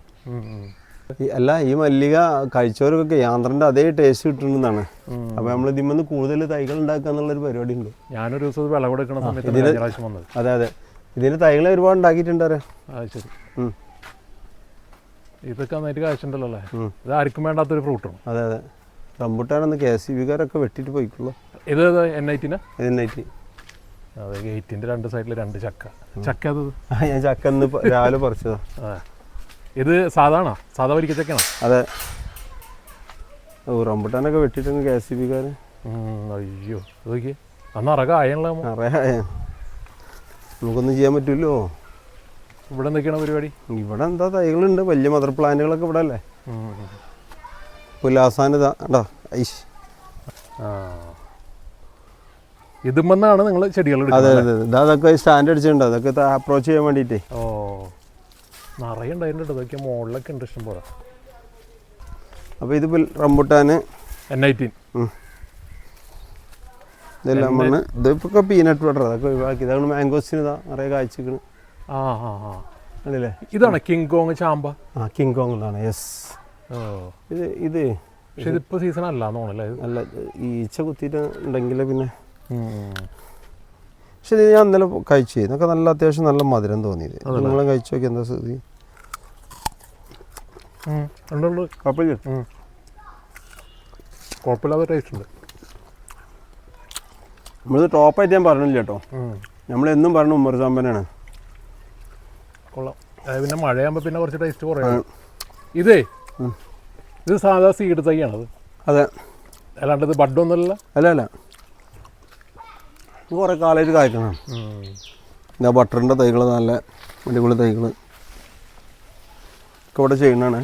അല്ല ഈ മല്ലിക കഴിച്ചവർക്കൊക്കെ യാന്ത്രന്റെ അതേ ടേസ്റ്റ് കിട്ടുന്നതാണ്. അപ്പൊ നമ്മൾ ഇതിൽ കൂടുതൽ തൈകൾ ഉണ്ടാക്കുക എന്നുള്ളൊരു പരിപാടി ഉണ്ട്. ഞാനൊരു ദിവസം വിളവെടുക്കുന്ന സമയത്ത് വന്നത്. അതെ അതെ, ഇതിന് തൈകൾ ഒരുപാട് ഉണ്ടാക്കിയിട്ടുണ്ട്. ശരി, ഇതൊക്കെ നന്നായിട്ട് കാശുണ്ടല്ലോ അല്ലേ? ഇത് ആർക്കും വേണ്ടാത്തൊരു ഫ്രൂട്ടാണ്. അതെ അതെ, റംബുട്ടാനൊന്ന് KCB-കാരൊക്കെ വെട്ടിയിട്ട് പോയിക്കുള്ളൂ. ഇത് N18? N18. അതെ, ഗേറ്റിന്റെ 2 സൈഡിൽ 2 ചക്ക. ചക്ക അത് ഞാൻ ചക്ക ഇന്ന് രാവിലെ പറിച്ചതാ. ഇത് സാധാരണ സാധാ വരിക്ക ചക്കയാണോ? അതെ, റംബുട്ടാനൊക്കെ വെട്ടിയിട്ടുണ്ട് KCB-കാര്. അയ്യോ, നോക്കിയേ, അന്ന് അറകായല്ലോ. അറിയാ, നമുക്കൊന്നും ചെയ്യാൻ പറ്റൂല്ലോ. ഇവിടെ എന്തൊക്കെയാണ് പരിപാടി? ഇവിടെ എന്താ തൈകളുണ്ട്, വലിയ മദർ പ്ലാന്റുകളൊക്കെ ഇവിടെ അല്ലേ. പുലാസാനിതാ ഉണ്ടോ? ഐഷ്, ഇതുമെന്നാണ് നിങ്ങൾ ചെടികൾ? അതെ അതെ, അതൊക്കെ സ്റ്റാൻഡ് അടിച്ചിട്ടുണ്ട്, അതൊക്കെ അപ്രോച്ച് ചെയ്യാൻ വേണ്ടിയിട്ടേ. ഓ, നിറയെ ഉണ്ടായിട്ടുണ്ട്, ഇതൊക്കെ മുകളിലൊക്കെ ഉണ്ട് ഇഷ്ടം പോലെ. അപ്പോൾ ഇത് റംബുട്ടാന് N18 ഇതെല്ലാം മണ്ണ്. ഇതിപ്പോൾ പീനട്ട് ബട്ടർ അതൊക്കെ ഒഴിവാക്കി. ഇതാണ് മാംഗോസിന് ഇതാ നിറയെ കായ്ച്ചിക്കണ്. അല്ലേ, ഇതാണ് കിങ് കോങ് ചാമ്പ. കിങ് കോങ് എന്നാണ്. യെസ്, ഇത് പക്ഷെ ഇതിപ്പോൾ സീസൺ അല്ലാന്ന് തോന്നുന്നല്ലേ? അല്ല, ഈച്ച കുത്തിയിട്ട് ഉണ്ടെങ്കിൽ പിന്നെ. പക്ഷെ ഇത് ഞാൻ ഇന്നലെ കഴിച്ചു, ഇതൊക്കെ നല്ല അത്യാവശ്യം നല്ല മധുരം തോന്നിയത്. നിങ്ങളെ കഴിച്ചു നോക്കി, എന്താ സ്ഥിതി? കുഴപ്പമില്ലാത്ത ടേസ്റ്റ് ഉണ്ട്. നമ്മളിത് ടോപ്പായിട്ട് ഞാൻ പറഞ്ഞില്ല കേട്ടോ, നമ്മളെന്നും പറഞ്ഞു ഉമ്മർ ചാമ്പനാണ്. കൊള്ളാം. പിന്നെ മഴയാകുമ്പോൾ പിന്നെ കുറച്ച് ടേസ്റ്റ് കുറയും. ഇത് സാധാ സീഡ് തൈയാണത്? അതെ, അല്ലാണ്ട് ഇത് ബഡൊന്നുമല്ല? അല്ല അല്ല, കുറേ കാലമായിട്ട് കായ്ക്കണം. എന്താ ബട്ടറിൻ്റെ തൈകൾ, നല്ല അടിപൊളി തൈകൾ ഒക്കെ ഇവിടെ ചെയ്യുന്നതാണ്.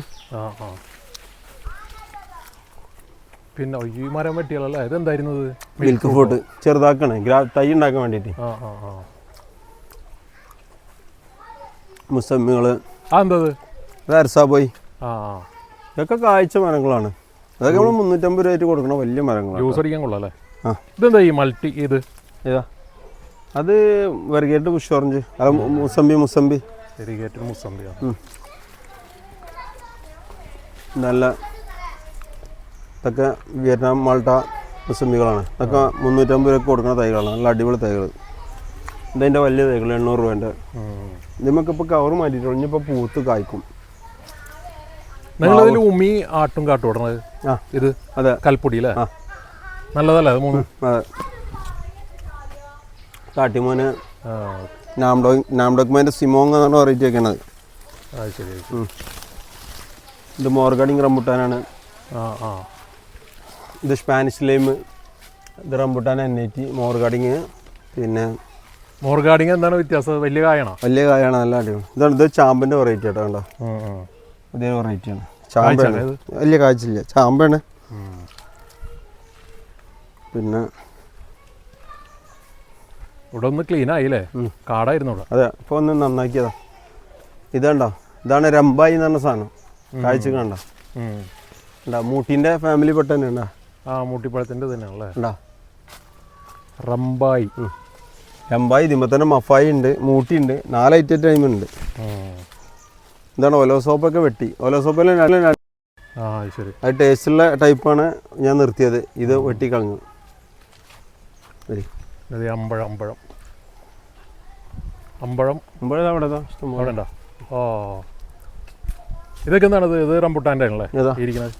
പിന്നെ ഈ മരം വെട്ടിയാലല്ലേ? ഇതെന്തായിരുന്നത്? മിൽക്ക് ഫ്രൂട്ട് ചെറുതാക്കണേ, തൈ ഉണ്ടാക്കാൻ വേണ്ടിയിട്ട്. മുസമ്മികൾ, എന്താ അത് അരസാബോയ്, ഇതൊക്കെ കായ്ച്ച മരങ്ങളാണ്. അതൊക്കെ നമ്മൾ 350 രൂപയായിട്ട് കൊടുക്കണ വലിയ മരങ്ങളാണ്. ജ്യൂസ് അടിക്കാൻ കൊള്ളാം അല്ലേ? ഇതെന്താ ഈ മൾട്ടി? ഏതാ അത്? വെറിഗേറ്റ് ബുഷ് ഓറഞ്ച്, അത് മുസമ്പി. വെറിഗേറ്റ് മുസമ്പി നല്ല. ഇതൊക്കെ വിയറ്റ്നാം മാൾട്ട മുസമ്പികളാണ്. ഇതൊക്കെ 350 രൂപയ്ക്ക് കൊടുക്കുന്ന തൈകളാണ്, നല്ല അടിപൊളി തൈകൾ. ഇതതിൻ്റെ വലിയ തൈകൾ 800 രൂപേൻ്റെ. ഇതിമൊക്കെ ഇപ്പോൾ കവർ മാറ്റിയിട്ട് ഇനിയിപ്പോൾ പൂത്ത് കായ്ക്കും. നിങ്ങളതിൽ ഉമ്മി ആട്ടും കാട്ടും ഇടണത്? ഇത് അതെ, കൽപ്പൊടി അല്ലേ? നല്ലതല്ലേ അത്? 3. അതെ, കാട്ടിമോന് നാംഡോക്മേൻ്റെ സിമോങ് എന്ന് പറഞ്ഞ വെറൈറ്റി ഒക്കെയാണ് അത്. ശരി. ഇത് മോർഗാഡിങ് റംബുട്ടാനാണ്. ഇത് സ്പാനിഷ് ലൈം. ഇത് റംബുട്ടാൻ N80, മോർഗാഡിങ്. പിന്നെ മോർഗാഡിങ് എന്താണ് വ്യത്യാസം? വലിയ കായാണോ? വലിയ കായാണ്, നല്ല അടിപൊളി. ഇതാണ്, ഇത് ചാമ്പിൻ്റെ വെറൈറ്റി ആട്ടോ. കണ്ടോ, അതേ വെറൈറ്റിയാണ്. ചാമ്പാണ്, വലിയ കാഴ്ചയില്ല, ചാമ്പാണ്. പിന്നെ ഇവിടെ ഒന്ന് ക്ലീൻ ആയില്ലേ? കാടായിരുന്നു ഇവിടെ. അതെ, ഇപ്പോൾ ഒന്ന് നന്നാക്കിയതാ. ഇതുണ്ടോ, ഇതാണ് രംബായി എന്ന് പറഞ്ഞ സാധനം. കാഴ്ച കണ്ടോ? മൂട്ടിൻ്റെ ഫാമിലി പെട്ട തന്നെ ഉണ്ടോ? മൂട്ടിപ്പഴത്തിൻ്റെ തന്നെയാണല്ലേ? ഉണ്ടോ, റംബായി. രംബായി. ഇതിമ്പോൾ തന്നെ മഫായി ഉണ്ട്, മൂട്ടി ഉണ്ട്, 4 ഐറ്റം ടൈം ഉണ്ട്. ഇതാണ് ഒലോസോപ്പൊക്കെ വെട്ടി. ഒലോസോപ്പിൽ ശരി, അത് ടേസ്റ്റുള്ള ടൈപ്പാണ് ഞാൻ നിർത്തിയത്. ഇത് വെട്ടിക്കളഞ്ഞു. അമ്പഴം അവിടെ ഉണ്ടോ? ഇതൊക്കെ എന്താണത്? ഇത് റംബുട്ടാൻ്റെ ആണല്ലേ ഇരിക്കുന്നത്?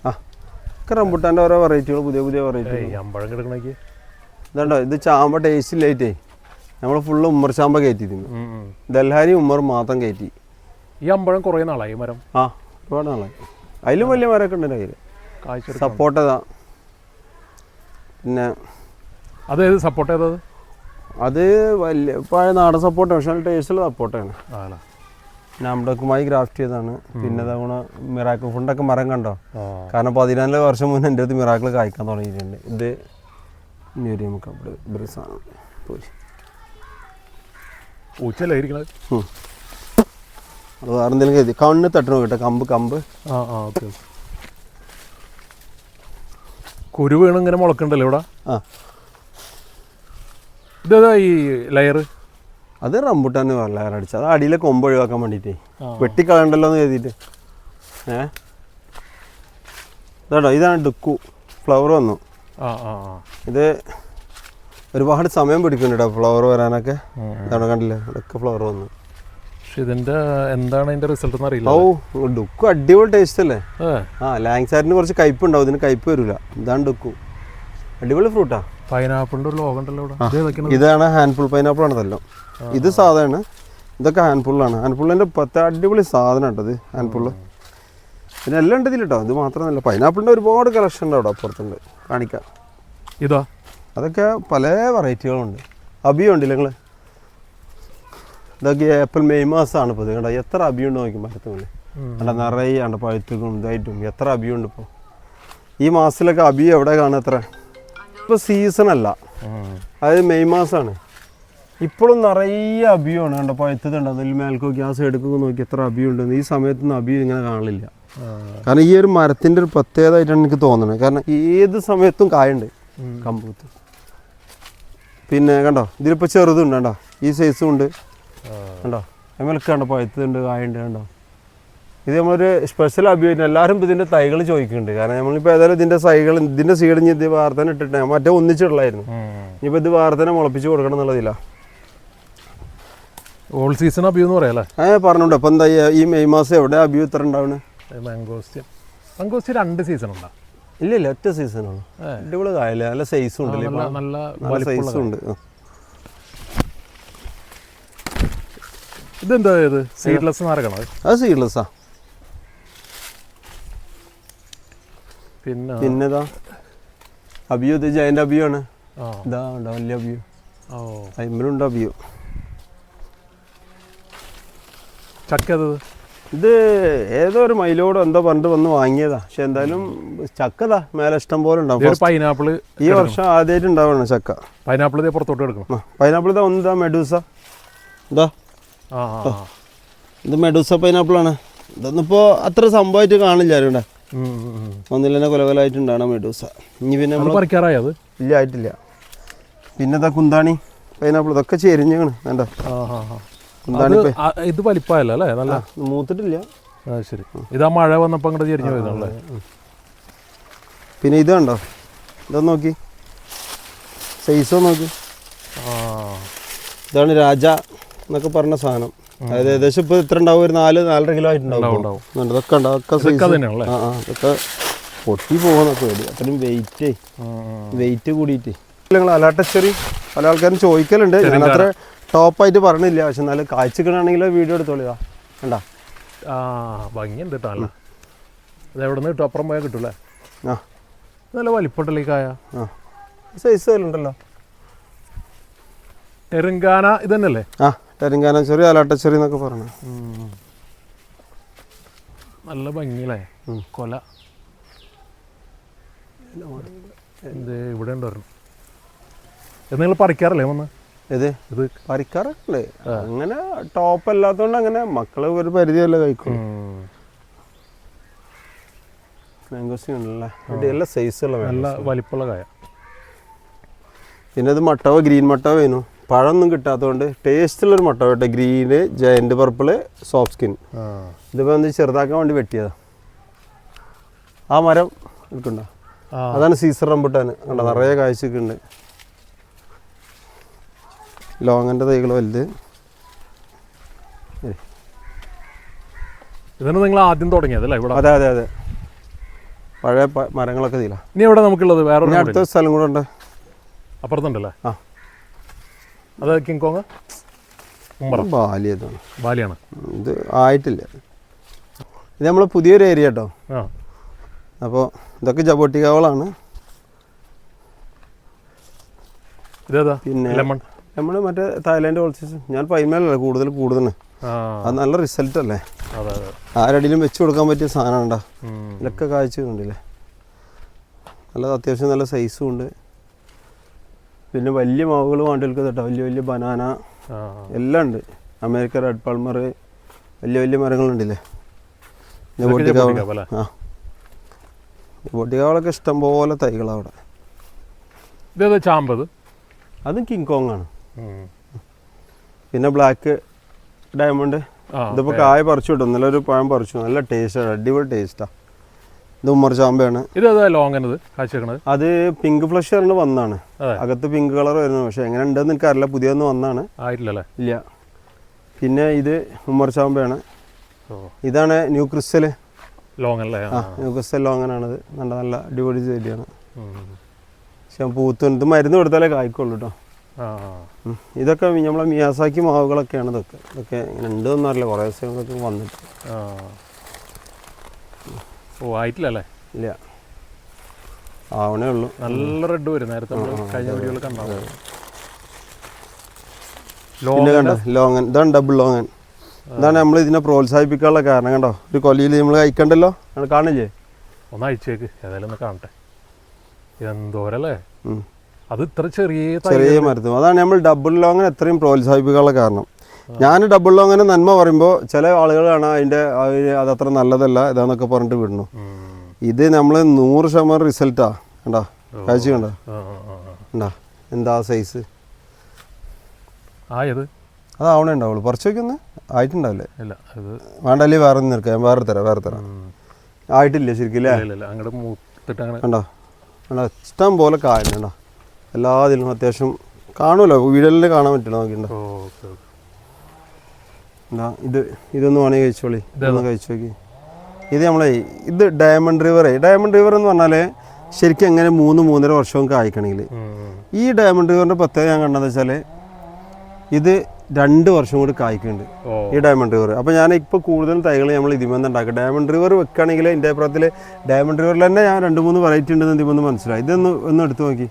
ഒക്കെ റംബുട്ടാൻ്റെ ഓരോ വെറൈറ്റികൾ, പുതിയ പുതിയ വെറൈറ്റി. അമ്പഴം കിടക്കണേക്ക് ഇതുണ്ടോ, ഇത് ചാമ്പ ടേസ്റ്റ് ഇല്ലായിട്ടേ നമ്മൾ ഫുള്ള് ഉമ്മർ ചാമ്പ കയറ്റി തിന്നു. ദൽഹാരി ഉമ്മർ മാത്രം കയറ്റി. ഈ അമ്പഴം കുറേ നാളായി മരം? ഒരുപാട് നാളായി. അതിലും വലിയ മരമൊക്കെ ഉണ്ട് എൻ്റെ കയ്യിൽ. സപ്പോർട്ടതാ. പിന്നെ അതേത് സപ്പോർട്ട് ഏതത്? അത് വലിയ പഴയ നാടൻ സപ്പോർട്ട്, പക്ഷേ ടേസ്റ്റുള്ള സപ്പോർട്ടാണ്. നാംഡോക്കുമായി ഗ്രാഫ്റ്റ് ചെയ്തതാണ്. പിന്നെ അതങ്ങനെ മിറാക്കിൾ ഫുണ്ടൊക്കെ മരം കണ്ടോ? കാരണം 14 വർഷം മുന്നേ എൻ്റെ അടുത്ത് മിറാക്കിൾ കായ്ക്കാൻ തുടങ്ങിയിട്ടുണ്ട്. ഇത് നമുക്ക് ഇവിടെ സാധനം പോയി പൂച്ചല്ലായിരിക്കണത്. അത് വേറെ എന്തെങ്കിലും കരുതി കണ്ണ് തട്ടണം കേട്ടോ. കമ്പ് ഓക്കെ. കുരു വീണ് ഇങ്ങനെ മുളക്കുണ്ടല്ലോ ഇവിടെ. ഇതേതാ ഈ ലെയർ? അത് റംബുട്ടാൻ ലെയർ അടിച്ചത്. അത് അടിയിലെ കൊമ്പ് ഒഴിവാക്കാൻ വേണ്ടിയിട്ടേ, വെട്ടിക്കളയണ്ടല്ലോ എന്ന് കരുതിയിട്ട്. ഇതാട്ടോ ഇതാണ് ഡുക്കു ഫ്ലവർ വന്നു. ഇത് ഒരുപാട് സമയം പിടിക്കുന്നുണ്ട് കേട്ടോ ഫ്ലവർ വരാനൊക്കെ. ഇതാണ് കണ്ടില്ലേ ഇതൊക്കെ ഫ്ലവർ വന്നു. പക്ഷെ ഇതിന്റെ എന്താണ് അതിന്റെ റിസൾട്ട് എന്ന് അറിയില്ല. ഓ ഡുക്കു അടിപൊളി ടേസ്റ്റ് അല്ലേ. ലാങ്സാരിന് കുറച്ച് കയ്പ്പ് ഉണ്ടാവും, ഇതിന് കയ്പ്പ് വരില്ല. ഇതാണ് ഡുക്കു, അടിപൊളി ഫ്രൂട്ടാ. പൈനാപ്പിളിന്റെ ഒരു ലോകം ഉണ്ടല്ലോ. ഇതാണ് ഹാൻഡ്ഫുൾ പൈനാപ്പിൾ ആണതല്ലോ. ഇത് സാധാരണ, ഇതൊക്കെ ഹാൻഡ്ഫുള്ളാണ്. ഹാൻഡ്ഫുള്ളിന്റെ അടിപൊളി സാധനം കേട്ടോ ഇത് ഹാൻഡ്ഫുള്ള്. പിന്നെ എല്ലാം ഉണ്ട് ഇതിൽ കേട്ടോ. ഇത് മാത്രമല്ല പൈനാപ്പിളിന്റെ ഒരുപാട് കളക്ഷൻ ഉണ്ട് അവിടെ അപ്പുറത്തുണ്ട്, കാണിക്കാം. ഇതാ അതൊക്കെ പല വെറൈറ്റികളുണ്ട്. അബിയോ ഉണ്ടല്ലേ നിങ്ങൾ? ഇതൊക്കെ ഏപ്രിൽ മെയ് മാസമാണ് ഇപ്പോൾ. ഇത് കണ്ടോ എത്ര അബിയുണ്ട് നോക്കി മരത്തുള്ളിൽ. കണ്ട നിറയെ കണ്ട പഴുത്തും ഇതായിട്ടും എത്ര അബിയുണ്ട് ഇപ്പോൾ. ഈ മാസത്തിലൊക്കെ അബി എവിടെ കാണുക എത്ര? ഇപ്പോൾ സീസൺ അല്ല, അതായത് മെയ് മാസമാണ്. ഇപ്പോഴും നിറയെ അബിയാണ് കണ്ടോ പഴുത്തതുണ്ട്. അതിൽ മേൽക്കോക്കി ആ സൈഡിലേക്ക് നോക്കി എത്ര അബിയുണ്ടെന്ന്. ഈ സമയത്തൊന്നും അബി ഇങ്ങനെ കാണില്ല. കാരണം ഈ ഒരു മരത്തിൻ്റെ ഒരു പ്രത്യേകതയായിട്ടാണ് എനിക്ക് തോന്നുന്നത്. കാരണം ഏത് സമയത്തും കായുണ്ട് കമ്പൂത്ത്. പിന്നെ കണ്ടോ ഇതിലിപ്പോൾ ചെറുതുണ്ട് കണ്ടോ, ഈ സൈസും ഉണ്ട് കണ്ടോ. അതിമേലൊക്കെ കണ്ടോ പഴുത്തുണ്ട്, കായുണ്ട് കണ്ടോ. ഇത് നമ്മളൊരു സ്പെഷ്യൽ അഭിയായിട്ട് എല്ലാവരും ഇതിൻ്റെ തൈകൾ ചോദിക്കുന്നുണ്ട്. കാരണം നമ്മളിപ്പോൾ ഏതായാലും ഇതിൻ്റെ തൈകൾ ഇതിൻ്റെ സീഡ് ഇനി ഇത് വാർത്തന ഇട്ടിട്ട് മറ്റേ ഒന്നിച്ചിട്ടുള്ളായിരുന്നു. ഇനിയിപ്പോൾ ഇത് വാർത്തന മുളപ്പിച്ച് കൊടുക്കണം എന്നുള്ളതില്ല. ഓൾ സീസൺ അബിയു എന്ന് പറയാല്ലേ? പറഞ്ഞോണ്ട്. അപ്പം എന്താ ഈ മെയ് മാസം എവിടെ അബിയു ഇത്ര ഉണ്ടാവുന്നത്? മാംഗോസ്റ്റിൻ 2 സീസൺ ഉണ്ടോ? ഇല്ല ഒറ്റ സീസണാണ്. അടിപൊളി കായല്ലേ, നല്ല സൈസും ഉണ്ടല്ലേ, നല്ല സൈസും ഉണ്ട്. ഇതെന്താ ഇത് സീഡ്ലെസ് നാരകണോ? അത് സീഡ്ലെസ്സാ. പിന്നെതാ അബിയു, ഇത് ജയന്റ് അബിയു ആണ്. ഇതാ ഉണ്ടോ വലിയ അബിയു, അയിമലുണ്ട് അബിയു. ചക്ക ഇത് ഏതോ ഒരു മയിലോട് എന്തോ പറഞ്ഞിട്ട് വന്ന് വാങ്ങിയതാ. പക്ഷെ എന്തായാലും ചക്കതാ മേലെ ഇഷ്ടം പോലെ ഉണ്ടാവും. പൈനാപ്പിൾ ഈ വർഷം ആദ്യമായിട്ട് ഉണ്ടാവണം ചക്ക. പൈനാപ്പിൾ പുറത്തോട്ട് എടുക്കണം. പൈനാപ്പിൾ ഇതാ ഒന്നിതാ മെഡൂസ. ഇതാ ഇത് മെഡൂസ പൈനാപ്പിളാണ്. ഇതൊന്നിപ്പോൾ അത്ര സംഭവമായിട്ട് കാണില്ല ആരുടെ. ഒന്നിൽ തന്നെ കൊലകൊലായിട്ടുണ്ടാണ് മെഡൂസ. ഇനി പിന്നെ നമ്മൾ പറിക്കാറായി അത് ഇല്ല, ആയിട്ടില്ല. പിന്നെ ഇതാ കുന്താണി പൈനാപ്പിൾ. ഇതൊക്കെ ചെരിഞ്ഞാണ് വേണ്ട. ഇത് വലിപ്പമല്ല അല്ലേ, നല്ല മൂത്തിട്ടില്ല. ശരി. ഇതാ മഴ വന്നപ്പോൾ അങ്ങോട്ട് ചെരിഞ്ഞു പോയതാണല്ലേ. പിന്നെ ഇത് കണ്ടോ, ഇതൊന്ന് നോക്കി സൈസോ നോക്കി. ഇതാണ് രാജ എന്നൊക്കെ പറഞ്ഞ സാധനം. അതായത് ഏകദേശം ഇപ്പോൾ ഇത്ര ഉണ്ടാവും, ഒരു 4-4.5 കിലോ ആയിട്ടുണ്ടാവും. ഇതൊക്കെ ഉണ്ടോ, ഇതൊക്കെ പൊട്ടി പോകുന്നൊക്കെ വേണ്ടി അത്രയും വെയിറ്റ് കൂടിയിട്ട്. നിങ്ങൾ അലാട്ടച്ചെറി പല ആൾക്കാരും ചോദിക്കലുണ്ട്. ഞാൻ അത്ര ടോപ്പായിട്ട് പറഞ്ഞില്ല, പക്ഷെ എന്നാലും കാഴ്ചക്കണമെങ്കിൽ വീഡിയോ എടുത്തോളിതാ കണ്ടാ. ഭംഗിയുണ്ട് കേട്ടോ. അല്ല അത് എവിടെ നിന്ന് കിട്ടും? അപ്പുറം പോയാൽ കിട്ടൂല്ലേ? നല്ല വലിപ്പമുണ്ടല്ലോ ഈ കായ. സൈസ് ഉണ്ടല്ലോ. തെലുങ്കാന ഇത് തന്നെയല്ലേ? തെലുങ്കാന ചെറി, അലാട്ടച്ചെറി എന്നൊക്കെ പറഞ്ഞു. നല്ല ഭംഗിയല്ലേ കൊല. ഇത് ഇവിടെ ഉണ്ടായിരുന്നു. ഇത് നിങ്ങൾ പറിക്കാറല്ലേ വന്ന്? ഇത് പറിക്കാറുണ്ട്. അങ്ങനെ ടോപ്പ് അല്ലാത്തതുകൊണ്ട് അങ്ങനെ മക്കള് ഒരു പരിധിയല്ലേ കഴിക്കും. മാംഗോസ്റ്റിൻ ഉണ്ടല്ലേ, എല്ലാ സൈസുള്ള നല്ല വലിപ്പമുള്ള കായ. പിന്നെ ഇത് മട്ടവ, ഗ്രീൻ മട്ടവ വേണു. പഴമൊന്നും കിട്ടാത്തതുകൊണ്ട് ടേസ്റ്റുള്ളൊരു മട്ടവ കേട്ടോ. Green, giant purple, soft skin. ഇതിപ്പോൾ ഒന്ന് ചെറുതാക്കാൻ വേണ്ടി വെട്ടിയതാ. ആ മരം എടുക്കണ്ട, അതാണ് സീസർ റംബുട്ടാൻ. കണ്ടോ നിറയെ കാഴ്ചയൊക്കെ ഉണ്ട്. ലോങ്ങൻ്റെ തൈകൾ വലുത്. ഇതാണ് നിങ്ങൾ ആദ്യം തുടങ്ങിയതല്ലേ ഇവിടെ? അതെ അതെ അതെ, പഴയ മരങ്ങളൊക്കെ ഇതില്ല. ഇനി എവിടെ നമുക്കുള്ളത്? വേറെ അടുത്ത സ്ഥലം കൂടെ ഉണ്ട്, അപ്പുറത്തുണ്ടല്ലേ? അത് കിങ്കോങ് ബാലിയാണ്. ഇത് ആയിട്ടില്ല. ഇത് നമ്മൾ പുതിയൊരു ഏരിയ കേട്ടോ. അപ്പോൾ ഇതൊക്കെ ജബോട്ടിക്കാവുകളാണ്. പിന്നെ നമ്മൾ മറ്റേ തായ്ലാൻഡ് ഹോൾസീസ്. ഞാൻ പൈമേലല്ല കൂടുതൽ അത് നല്ല റിസൾട്ട് അല്ലേ. ആരടിയിലും വെച്ച് കൊടുക്കാൻ പറ്റിയ സാധനം ഉണ്ടോ. ഇതൊക്കെ കാഴ്ച കണ്ടില്ലേ, നല്ല അത്യാവശ്യം നല്ല സൈസും ഉണ്ട്. പിന്നെ വലിയ മാവുകൾ വേണ്ടിയെടുക്കുക കേട്ടോ. വലിയ ബനാന എല്ലാം ഉണ്ട്. അമേരിക്ക റെഡ് പൾമർ, വലിയ മരങ്ങളുണ്ടല്ലേ. ജബോട്ടിക്കാവളൊക്കെ ഇഷ്ടം പോലെ തൈകളവിടെ. ചാമ്പത് അതും കിങ്കോങ് ആണ്. പിന്നെ ബ്ലാക്ക് ഡയമണ്ട്. ഇതിപ്പോൾ കായ പറിച്ചു കിട്ടും. നല്ലൊരു പഴം പറിച്ചു, നല്ല ടേസ്റ്റാണ്, അടിപൊളി ടേസ്റ്റാണ്. ഇത് ഉമ്മർ ചാമ്പയാണ്. ഇത് ലോങ്ങനത് കാഴ്ച അത് പിങ്ക് ഫ്ലഷ് പറഞ്ഞ് വന്നാണ്, അകത്ത് പിങ്ക് കളർ വരുന്നത്. പക്ഷെ എങ്ങനെ ഉണ്ടെന്ന് എനിക്കറിയില്ല, പുതിയൊന്ന് വന്നാണ്. ആയിട്ടില്ലല്ലേ? ഇല്ല. പിന്നെ ഇത് ഉമ്മർ ചാമ്പയാണ്. ഇതാണ് ന്യൂ ക്രിസ്റ്റൽ ലോങ് അല്ലേ? ന്യൂ ക്രിസ്റ്റൽ ലോങ്ങനാണത്. നല്ല അടിപൊളി ചെടിയാണ്. പക്ഷെ പൂത്തുണ്ട്. ഇത് മരുന്ന് കൊടുത്താലേ കായ്ക്കുള്ളൂ കേട്ടോ. ഇതൊക്കെ നമ്മളെ മിയാസാക്കി മാവുകളൊക്കെയാണ്. ഇതൊക്കെ ഇങ്ങനെ ഉണ്ടെന്ന് അറിയില്ല, കുറേ ദിവസങ്ങളൊക്കെ വന്നിട്ട്. ആയിട്ടില്ലല്ലേ? ഇല്ല, ആവണേ ഉള്ളൂ. നല്ല റെഡ് വരും. നേരത്തെ കഴിഞ്ഞ വീഡിയോയിൽ കണ്ടാവും. പിന്നെ കണ്ടോ ലോങ്ങൻ, ഇതാണ് ഡബിൾ ലോങ്ങൻ. ഇതാണ് നമ്മൾ ഇതിനെ പ്രോത്സാഹിപ്പിക്കാനുള്ള കാരണം. കണ്ടോ, ഒരു കൊല്ലിയിൽ നമ്മൾ കഴിക്കണ്ടല്ലോ, കാണില്ലേ? ഒന്ന് അയച്ചേക്ക്, ഏതായാലും ഒന്ന് കാണട്ടെ. എന്തോരല്ലേ അത്, ഇത്ര ചെറിയ മരത്തും. അതാണ് നമ്മൾ ഡബിൾ ലോങ്ങൻ എത്രയും പ്രോത്സാഹിപ്പിക്കാനുള്ള കാരണം. ഞാൻ ഡബിൾ ലോങ്ങനെ നന്മ പറയുമ്പോൾ ചില ആളുകൾ കാണാം അതിൻ്റെ അതത്ര നല്ലതല്ല ഇതാന്നൊക്കെ പറഞ്ഞിട്ട് വിടുന്നു. ഇത് നമ്മൾ 100% റിസൾട്ടാ. കണ്ടോ, കാഴ്ച കണ്ടോ, കണ്ടോ എന്താ സൈസ്. അതാവണേ ഉണ്ടാവുള്ളൂ. കുറച്ച് വയ്ക്കുന്ന ആയിട്ടുണ്ടാവില്ലേ? വേണ്ടല്ലേ, വേറെ നിൽക്കാം, വേറെ തരാം. ആയിട്ടില്ല ശരിക്കും അല്ലേ? കണ്ടോ കണ്ടോ, ഇഷ്ടം പോലെ കായുണ്ടോ. എല്ലാതിലും അത്യാവശ്യം കാണുമല്ലോ, വീടുകളിൽ കാണാൻ പറ്റില്ല. നോക്കിണ്ടോ, എന്താ ഇതൊന്ന് വേണമെങ്കിൽ കഴിച്ചോളി. ഇതൊന്ന് കഴിച്ചു നോക്കി. ഇത് നമ്മളെ ഇത് ഡയമണ്ട് റിവർ എന്ന് പറഞ്ഞാൽ ശരിക്കും എങ്ങനെ 3-3.5 വർഷവും കായ്ക്കണമെങ്കിൽ ഈ ഡയമണ്ട് റിവറിൻ്റെ പ്രത്യേകത ഞാൻ കണ്ടതെന്ന് വെച്ചാൽ ഇത് 2 വർഷം കൂടി കായ്ക്കുന്നുണ്ട് ഈ ഡയമണ്ട് റിവർ. അപ്പോൾ ഞാൻ ഇപ്പോൾ കൂടുതൽ തൈകൾ നമ്മൾ ഇതിമെന്ന് ഉണ്ടാക്കുക. ഡയമണ്ട് റിവർ വെക്കുകയാണെങ്കിൽ എൻ്റെ അഭിപ്രായത്തിൽ ഡയമണ്ട് റിവറിൽ തന്നെ ഞാൻ 2-3 വെറൈറ്റി ഉണ്ടെന്ന് ഇതിമെന്ന് മനസ്സിലായി. ഒന്ന് എടുത്ത് നോക്കി,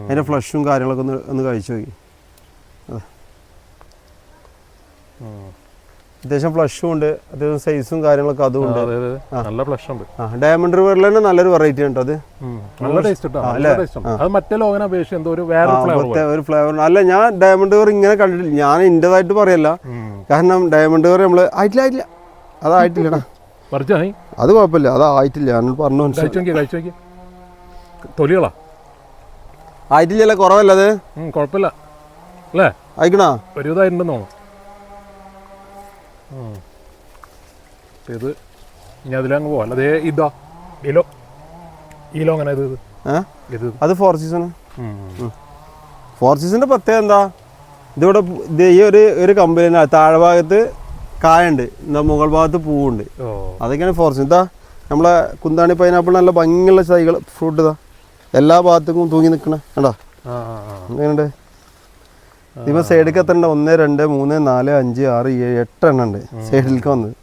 അതിൻ്റെ ഫ്ലഷും കാര്യങ്ങളൊക്കെ ഒന്ന് കഴിച്ചു നോക്കി. അത്യാവശ്യം ഫ്ലഷും ഉണ്ട്, അത്യാവശ്യം സൈസും കാര്യങ്ങളൊക്കെ അതും ഉണ്ട്. നല്ല ഫ്ലഷ് ഉണ്ട്. ഡയമണ്ട് റിവറിൽ തന്നെ നല്ലൊരു വെറൈറ്റി ഉണ്ട്. അത് നല്ല ടേസ്റ്റ് ഒരു ഫ്ലേവർ അല്ല. ഞാൻ ഡയമണ്ട് റിവർ ഇങ്ങനെ കണ്ടിട്ടില്ല, ഞാൻ എൻ്റെതായിട്ട് പറയല്ല. കാരണം ഡയമണ്ട് റിവർ നമ്മൾ ആയിട്ടില്ല, അതായിട്ടില്ലടാ. അത് കുഴപ്പമില്ല, അതായിട്ടില്ല. ഞാൻ പറഞ്ഞു തൊലികളാ ആയിട്ടില്ലല്ലേ? കുറവല്ല അത്? കുഴപ്പമില്ല അല്ലേ? അയക്കണോ? ഒരു ഇതായിട്ടുണ്ടെന്നോ ഇത്. ഇനി അതിലങ്ങ് പോവാ. അതേ ഇതാ അങ്ങനെ അത് 4 സീസൺ. 4 സീസണിന്റെ പ്രത്യേകത എന്താ? ഇതിവിടെ ഈ ഒരു കമ്പനി താഴെ ഭാഗത്ത് കായുണ്ട്, എന്താ മുകൾ ഭാഗത്ത് പൂവുണ്ട്. അതൊക്കെയാണ് 4 സീസൺ. ഇതാ നമ്മളെ കുന്താണി പൈനാപ്പിൾ നല്ല ഭംഗിയുള്ള തൈകൾ, ഫ്രൂട്ട് ഇതാ എല്ലാ ഭാഗത്തേക്കും തൂങ്ങി നിൽക്കണേ. കണ്ടോ എങ്ങനെയുണ്ട്? ഇപ്പം സൈഡിലേക്ക് എത്ര ഉണ്ട്? 1, 2, 3, 4, 5, 6, 7, 8 എണ്ണം ഉണ്ട് സൈഡിലേക്ക് വന്നത്.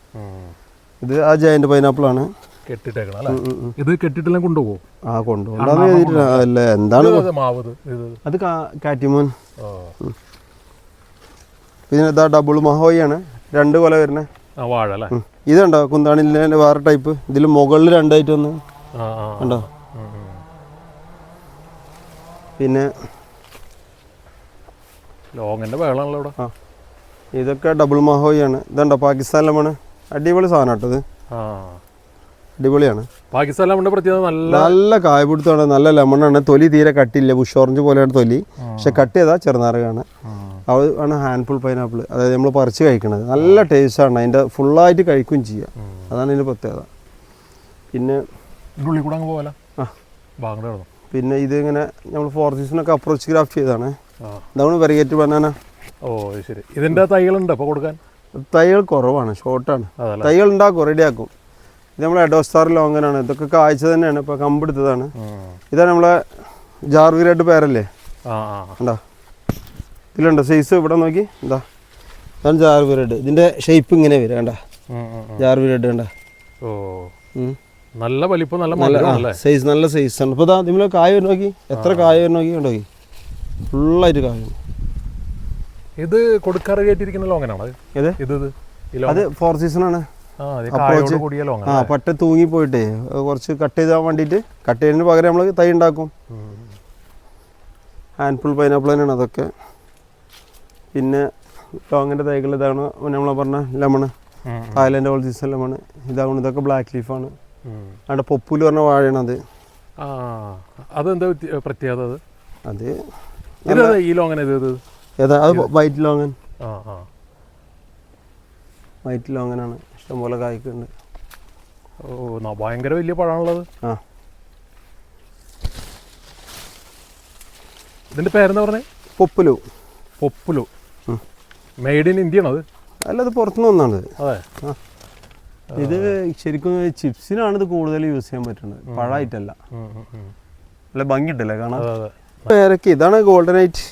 ഇത് ആ ജയന്റ് പൈനാപ്പിൾ ആണ്. ഇത് കെട്ടിട്ടെല്ലാം കൊണ്ടുപോകും. കൊണ്ടുപോകണ്ടെന്ന് എഴുതിയിട്ടില്ല. എന്താണ് അത്? കാറ്റിമോൻ. പിന്നെ ഇതാ ഡബിൾ മഹോയാണ്, 2 കൊല വരുന്നേ വാഴ. ഇതുണ്ടോ കുന്താണിലെ വേറെ ടൈപ്പ്. ഇതിൽ മുകളിൽ 2 ആയിട്ട് വന്ന് ഉണ്ടോ. പിന്നെ ലോങ്ങിന്റെ വേളാണല്ലോ ഇവിടെ. ഇതൊക്കെ ഡബിൾ മഹോയാണ്. ഇതുണ്ടോ പാകിസ്ഥാൻ ലെമൺ, അടിപൊളി സാധനം കേട്ടത്, അടിപൊളിയാണ്. പാകിസ്ഥാൻ ലെമണിന്റെ പ്രത്യേകത നല്ല കായപിടുത്തമാണ്, നല്ല ലെമണാണ്. തൊലി തീരെ കട്ടിയില്ല, ബുഷ് ഓറഞ്ച് പോലെയാണ് തൊലി, പക്ഷെ കട്ട് ചെയ്താൽ ചെറുനാരകമാണ്. ആണ് ഹാൻഡ്ഫുൾ പൈനാപ്പിൾ, അതായത് നമ്മൾ പറിച്ച് കഴിക്കണത്. നല്ല ടേസ്റ്റാണ്, അതിൻ്റെ ഫുള്ളായിട്ട് കഴിക്കുകയും ചെയ്യാം, അതാണ് ഇതിൻ്റെ പ്രത്യേകത. പിന്നെ ഉള്ളിൽ കൂടെ അങ്ങ് പോകാല. പിന്നെ ഇതിങ്ങനെ നമ്മൾ 4 സീസണൊക്കെ അപ്രോച്ച് ഗ്രാഫ്റ്റ് ചെയ്താണ്. ഇതാണ് വെരിഗേറ്റ് ബനാന. ശരി. ഇതിൻ്റെ തൈകളുണ്ട് അപ്പോൾ കൊടുക്കാൻ? തൈകൾ കുറവാണ്, ഷോർട്ടാണ്. തൈകൾ ഉണ്ടാക്കും, റെഡിയാക്കും. ഇത് നമ്മളെ എഡോസ്റ്റാർ ലോങ്ങനാണ്. ഇതൊക്കെ കാഴ്ച തന്നെയാണ്, ഇപ്പോൾ കമ്പെടുത്തതാണ്. ഇതാണ് നമ്മളെ ജാർവിരേഡ് പേരല്ലേ, ഉണ്ടോ? ഇതിലുണ്ടോ സൈസ്? ഇവിടെ നോക്കി, എന്താ ഇതാണ് ജാർവിരേഡ്. ഇതിൻ്റെ ഷേപ്പ് ഇങ്ങനെ വരും, കണ്ട ജാർവിരേഡ് കണ്ട. നല്ല വലിപ്പം, നല്ല സൈസ്, നല്ല സൈസാണ്. ഇപ്പോൾ ഇതാ നിങ്ങൾ കായ വരും നോക്കി, എത്ര കായ വരും നോക്കി, കണ്ടോ ഫുള്ളായിട്ട് കായ. ഇത് കൊടുക്കാറ് കയറ്റിയിരിക്കുന്ന ലോങ്ങനാണ് അത് 4 സീസണാണ്. പട്ട തൂങ്ങി പോയിട്ടേ കുറച്ച് കട്ട് ചെയ്താൻ വേണ്ടിയിട്ട്, കട്ട് ചെയ്യുന്നതിന് പകരം നമ്മൾ തൈ ഉണ്ടാക്കും. ഹാൻഡ്ഫുൾ പൈനാപ്പിൾ തന്നെയാണ് അതൊക്കെ. പിന്നെ ലോങ്ങിൻ്റെ തൈകൾ ഇതാണ് നമ്മൾ പറഞ്ഞ lemon, Thailand all season lemon. ഇതാകും. ഇതൊക്കെ ബ്ലാക്ക് ലീഫാണ്. അവിടെ പൊപ്പൂല് പറഞ്ഞ വാഴയാണ് അത്. അതെന്താ പ്രത്യേകത? അത് ഈ ലോങ്ങൻ ഏതാ? അത് വൈറ്റ് ലോങ്ങൻ. വൈറ്റ് ലോങ്ങനാണ്, ഇഷ്ടംപോലെ കായ്ക്കുന്നുണ്ട്. ഓ ഭയങ്കര വലിയ പഴമാണുള്ളത്. ആ ഇതിന്റെ പേരെന്താ പറഞ്ഞേ? പൊപ്പുലു. പൊപ്പുലു. മെയ്ഡ് ഇൻ ഇന്ത്യ ആണത്? അല്ല, ഇത് പുറത്തുനിന്ന് വന്നാണ്. അതെ. ഇത് ശരിക്കും ചിപ്സിനാണ് ഇത് കൂടുതൽ യൂസ് ചെയ്യാൻ പറ്റുന്നത്, പഴമായിട്ടല്ല. അല്ല ഭംഗിയിട്ടല്ലേ കാണാൻ. പേരയ്ക്ക് ഇതാണ് ഗോൾഡൻ ഐറ്റ്.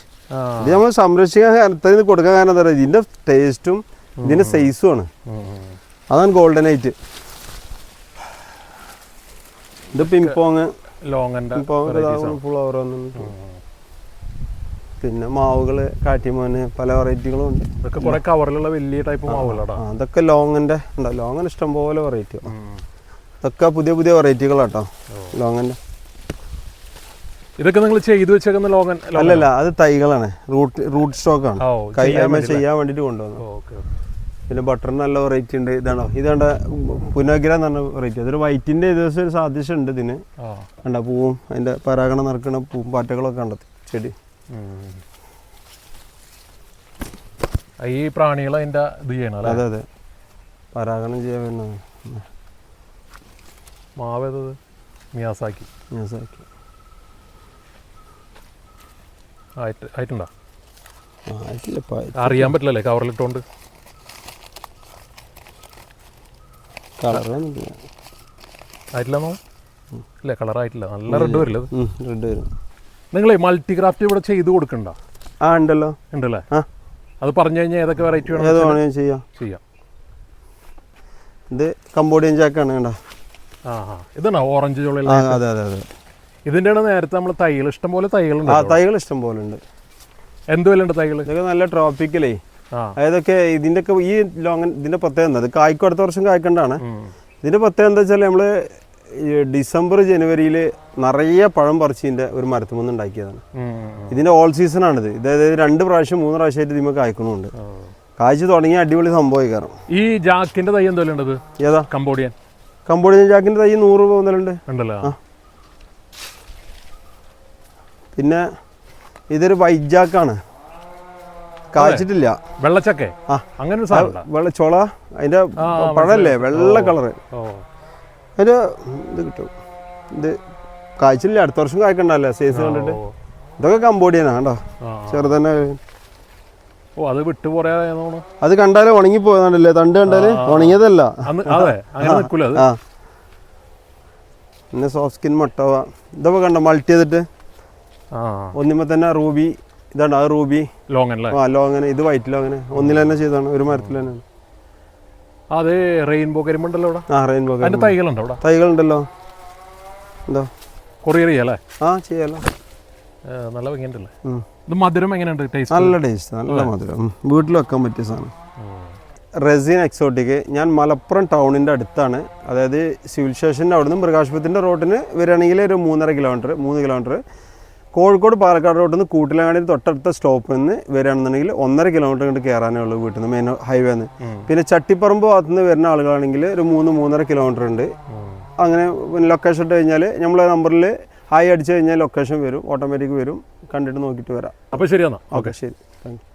ഇത് നമ്മൾ സംരക്ഷിക്കാൻ കാലത്ത് കൊടുക്കാൻ കാരണം എന്താ പറയുക, ഇതിന്റെ ടേസ്റ്റും ഇതിന്റെ സൈസും ആണ്. അതാണ് ഗോൾഡൻ ഐറ്റ്. ഇത് പിംപോങ്, ഫ്ലവർ വന്നിട്ട് പിന്നെ മാവുകള് കാറ്റിമോന് പല വെറൈറ്റികളും ഉണ്ട്. ഇതൊക്കെ കുറെ കവറിലുള്ള വലിയ ടൈപ്പ് മാവുകളാണ്. അതൊക്കെ ലോങ്ങന്റെ ഉണ്ടോ, ലോങ്ങൻ ഇഷ്ടംപോലെ വെറൈറ്റി. ഇതൊക്കെ പുതിയ പുതിയ വെറൈറ്റികളാട്ടോ ലോങ്ങന്റെ. ഇതൊക്കെ നിങ്ങൾ ചെയ്തു വെച്ചേക്കുന്ന ലോങ്ങൻ? അല്ലല്ല, അത് തൈകളാണ്, റൂട്ട് സ്റ്റോക്ക് ആണ്, ചെയ്യാൻ വേണ്ടിട്ട് കൊണ്ടുവന്നത്. പിന്നെ ബട്ടറിന് നല്ല വെറൈറ്റി ഉണ്ട്. ഇതാണ്ട പുനഗ്ര എന്ന് പറഞ്ഞ വെറൈറ്റി. അതൊരു വൈറ്റിന്റെ ദിവസം ഒരു സാധ്യത ഉണ്ട് ഇതിന്. കണ്ട പൂവും അതിന്റെ പരാഗണം നടക്കുന്ന പൂവും പാറ്റകളൊക്കെ ഉണ്ട് ചെടി. ഈ പ്രാണികൾ അതിന്റെ ഇത് ചെയ്യണം. അതെ അതെ, പരാഗണം ചെയ്യാൻ വേണം. മാവേതത് മിയാസാക്കി. ആയിട്ടുണ്ടോ? അറിയാൻ പറ്റില്ലല്ലേ കവറിലിട്ടോണ്ട്? ആയിട്ടില്ലെന്നോ? ഇല്ല, കളറായിട്ടില്ല. നല്ല റെഡ് വരില്ല. റെഡ് വരും. നിങ്ങളെ മൾട്ടി ക്രാഫ്റ്റ് ഇവിടെ ചെയ്ത് കൊടുക്കണ്ട? ആ ഉണ്ടല്ലോ. ഉണ്ടല്ലേ? അത് പറഞ്ഞു കഴിഞ്ഞാൽ ഏതൊക്കെ വെറൈറ്റി വേണം ചെയ്യാം. ഇത് കംബോഡിയൻ ജാക്കാണ്. കണ്ടോ? ഇതാണോ ഓറഞ്ച് ചോള? അതെ അതെ അതെ. ഇതിന്റെ നേരത്തെ നമ്മൾ തൈകൾ ഇഷ്ടം പോലെ തൈകളുണ്ട്. തൈകൾ ഇഷ്ടം പോലെ ഉണ്ട്. എന്ത് വില ഉണ്ട് തൈകൾ? ഇതൊക്കെ നല്ല ട്രോപ്പിക്കലേ. അതൊക്കെ ഇതിന്റെ ഈ ലോങ്ങൻ ഇതിന്റെ പ്രത്യേകത ഇത് കായ്ക്കും അടുത്ത വർഷം കായ്ക്കേണ്ടതാണ്. ഇതിന്റെ പ്രത്യേകത എന്താ വെച്ചാൽ നമ്മള് ഡിസംബർ ജനുവരിയിൽ നിറയെ പഴം പറിച്ചതിന്റെ ഒരു മരത്തുമൊന്നും ഉണ്ടാക്കിയതാണ്. ഇതിന്റെ ഓൾ സീസൺ ആണിത്. അതായത് 2 പ്രാവശ്യം 3 പ്രാവശ്യമായിട്ട് ഇതിമ കായ്ക്കണമുണ്ട്. കായ്ച്ചു തുടങ്ങിയ അടിപൊളി സംഭവമായി കാരണം. ഈ ജാക്കിന്റെ തൈ എന്തോലും ഉണ്ടത്? ഏതാ? കംബോഡിയൻ ജാക്കിന്റെ തൈ 100 രൂപ മുതലുണ്ട്. പിന്നെ ഇതൊരു വൈറ്റ് ജാക്കാണ്, കായ്ച്ചിട്ടില്ല. വെള്ളച്ചക്ക അങ്ങനെ ചൊള അതിന്റെ പഴല്ലേ, വെള്ള കളറ്. അതിന്റെ ഇത് കിട്ടും. ഇത് കായ്ച്ചില്ല, അടുത്ത വർഷം കായ്ക്കണ്ടല്ലേ സൈസ് കണ്ടിട്ട്. ഇതൊക്കെ കംബോഡിയനാ കണ്ടോ, ചെറുതന്നെ. അത് കണ്ടാലേ ഉണങ്ങിപ്പോയതാണല്ലേ, തണ്ട് കണ്ടാല് ഉണങ്ങിയതല്ല. പിന്നെ സോഫ്റ്റ് സ്കിൻ മട്ടവ ഇതൊക്കെ കണ്ടോ മൾട്ടി ചെയ്തിട്ട്. ഒന്നിമ്മ തന്നെ റൂബി. ഇതാണ് അത് റൂബി ലോങ്ങൻ. ഇത് വൈറ്റ് ലോങ്ങന്. ഒന്നിൽ തന്നെ ചെയ്താണ്, ഒരു മരത്തിൽ തന്നെ. അത് റെയിൻബോ കരിമ്പുണ്ടല്ലോ ഇവിടെ. റെയിൻബോ തൈകളുണ്ടല്ലോ. എന്താ കൊറിയർ ചെയ്യാലേ? ചെയ്യാലോ. നല്ല ഭംഗിയുണ്ടല്ലേ. ഇത് മധുരം എങ്ങനെയുണ്ട്? ടേസ്റ്റ്? നല്ല ടേസ്റ്റ്, നല്ല മധുരം. വീട്ടിൽ വെക്കാൻ പറ്റിയ സാധനം. Resin exotic. ഞാൻ മലപ്പുറം ടൗണിൻ്റെ അടുത്താണ്. അതായത് സിവിൽ സ്റ്റേഷൻ്റെ അവിടെ നിന്ന് മൃഗാശുപത്രിൻ്റെ റോഡിന് വരികയാണെങ്കിൽ ഒരു 3 കിലോമീറ്റർ. കോഴിക്കോട് പാലക്കാട് റോഡിൽ നിന്ന് കൂട്ടിലങ്ങാടി തൊട്ടടുത്ത സ്റ്റോപ്പിൽ നിന്ന് വരികയാണെന്നുണ്ടെങ്കിൽ 1.5 കിലോമീറ്റർ കൊണ്ട് കയറാനേ ഉള്ളൂ വീട്ടിൽ നിന്ന്, മെയിൻ ഹൈവേ നിന്ന്. പിന്നെ ചട്ടിപ്പറമ്പ് ഭാഗത്തു നിന്ന് വരുന്ന ആളുകളാണെങ്കിൽ ഒരു 3-3.5 കിലോമീറ്റർ ഉണ്ട്. അങ്ങനെ ലൊക്കേഷൻ ഇട്ട് കഴിഞ്ഞാൽ നമ്മളെ നമ്പറിൽ ഹായ് അടിച്ചു കഴിഞ്ഞാൽ ലൊക്കേഷൻ വരും, ഓട്ടോമാറ്റിക് വരും. കണ്ടിട്ട് നോക്കിയിട്ട് വരാം. അപ്പോൾ ശരിയെന്നാ. ഓക്കെ, ശരി, താങ്ക് യു.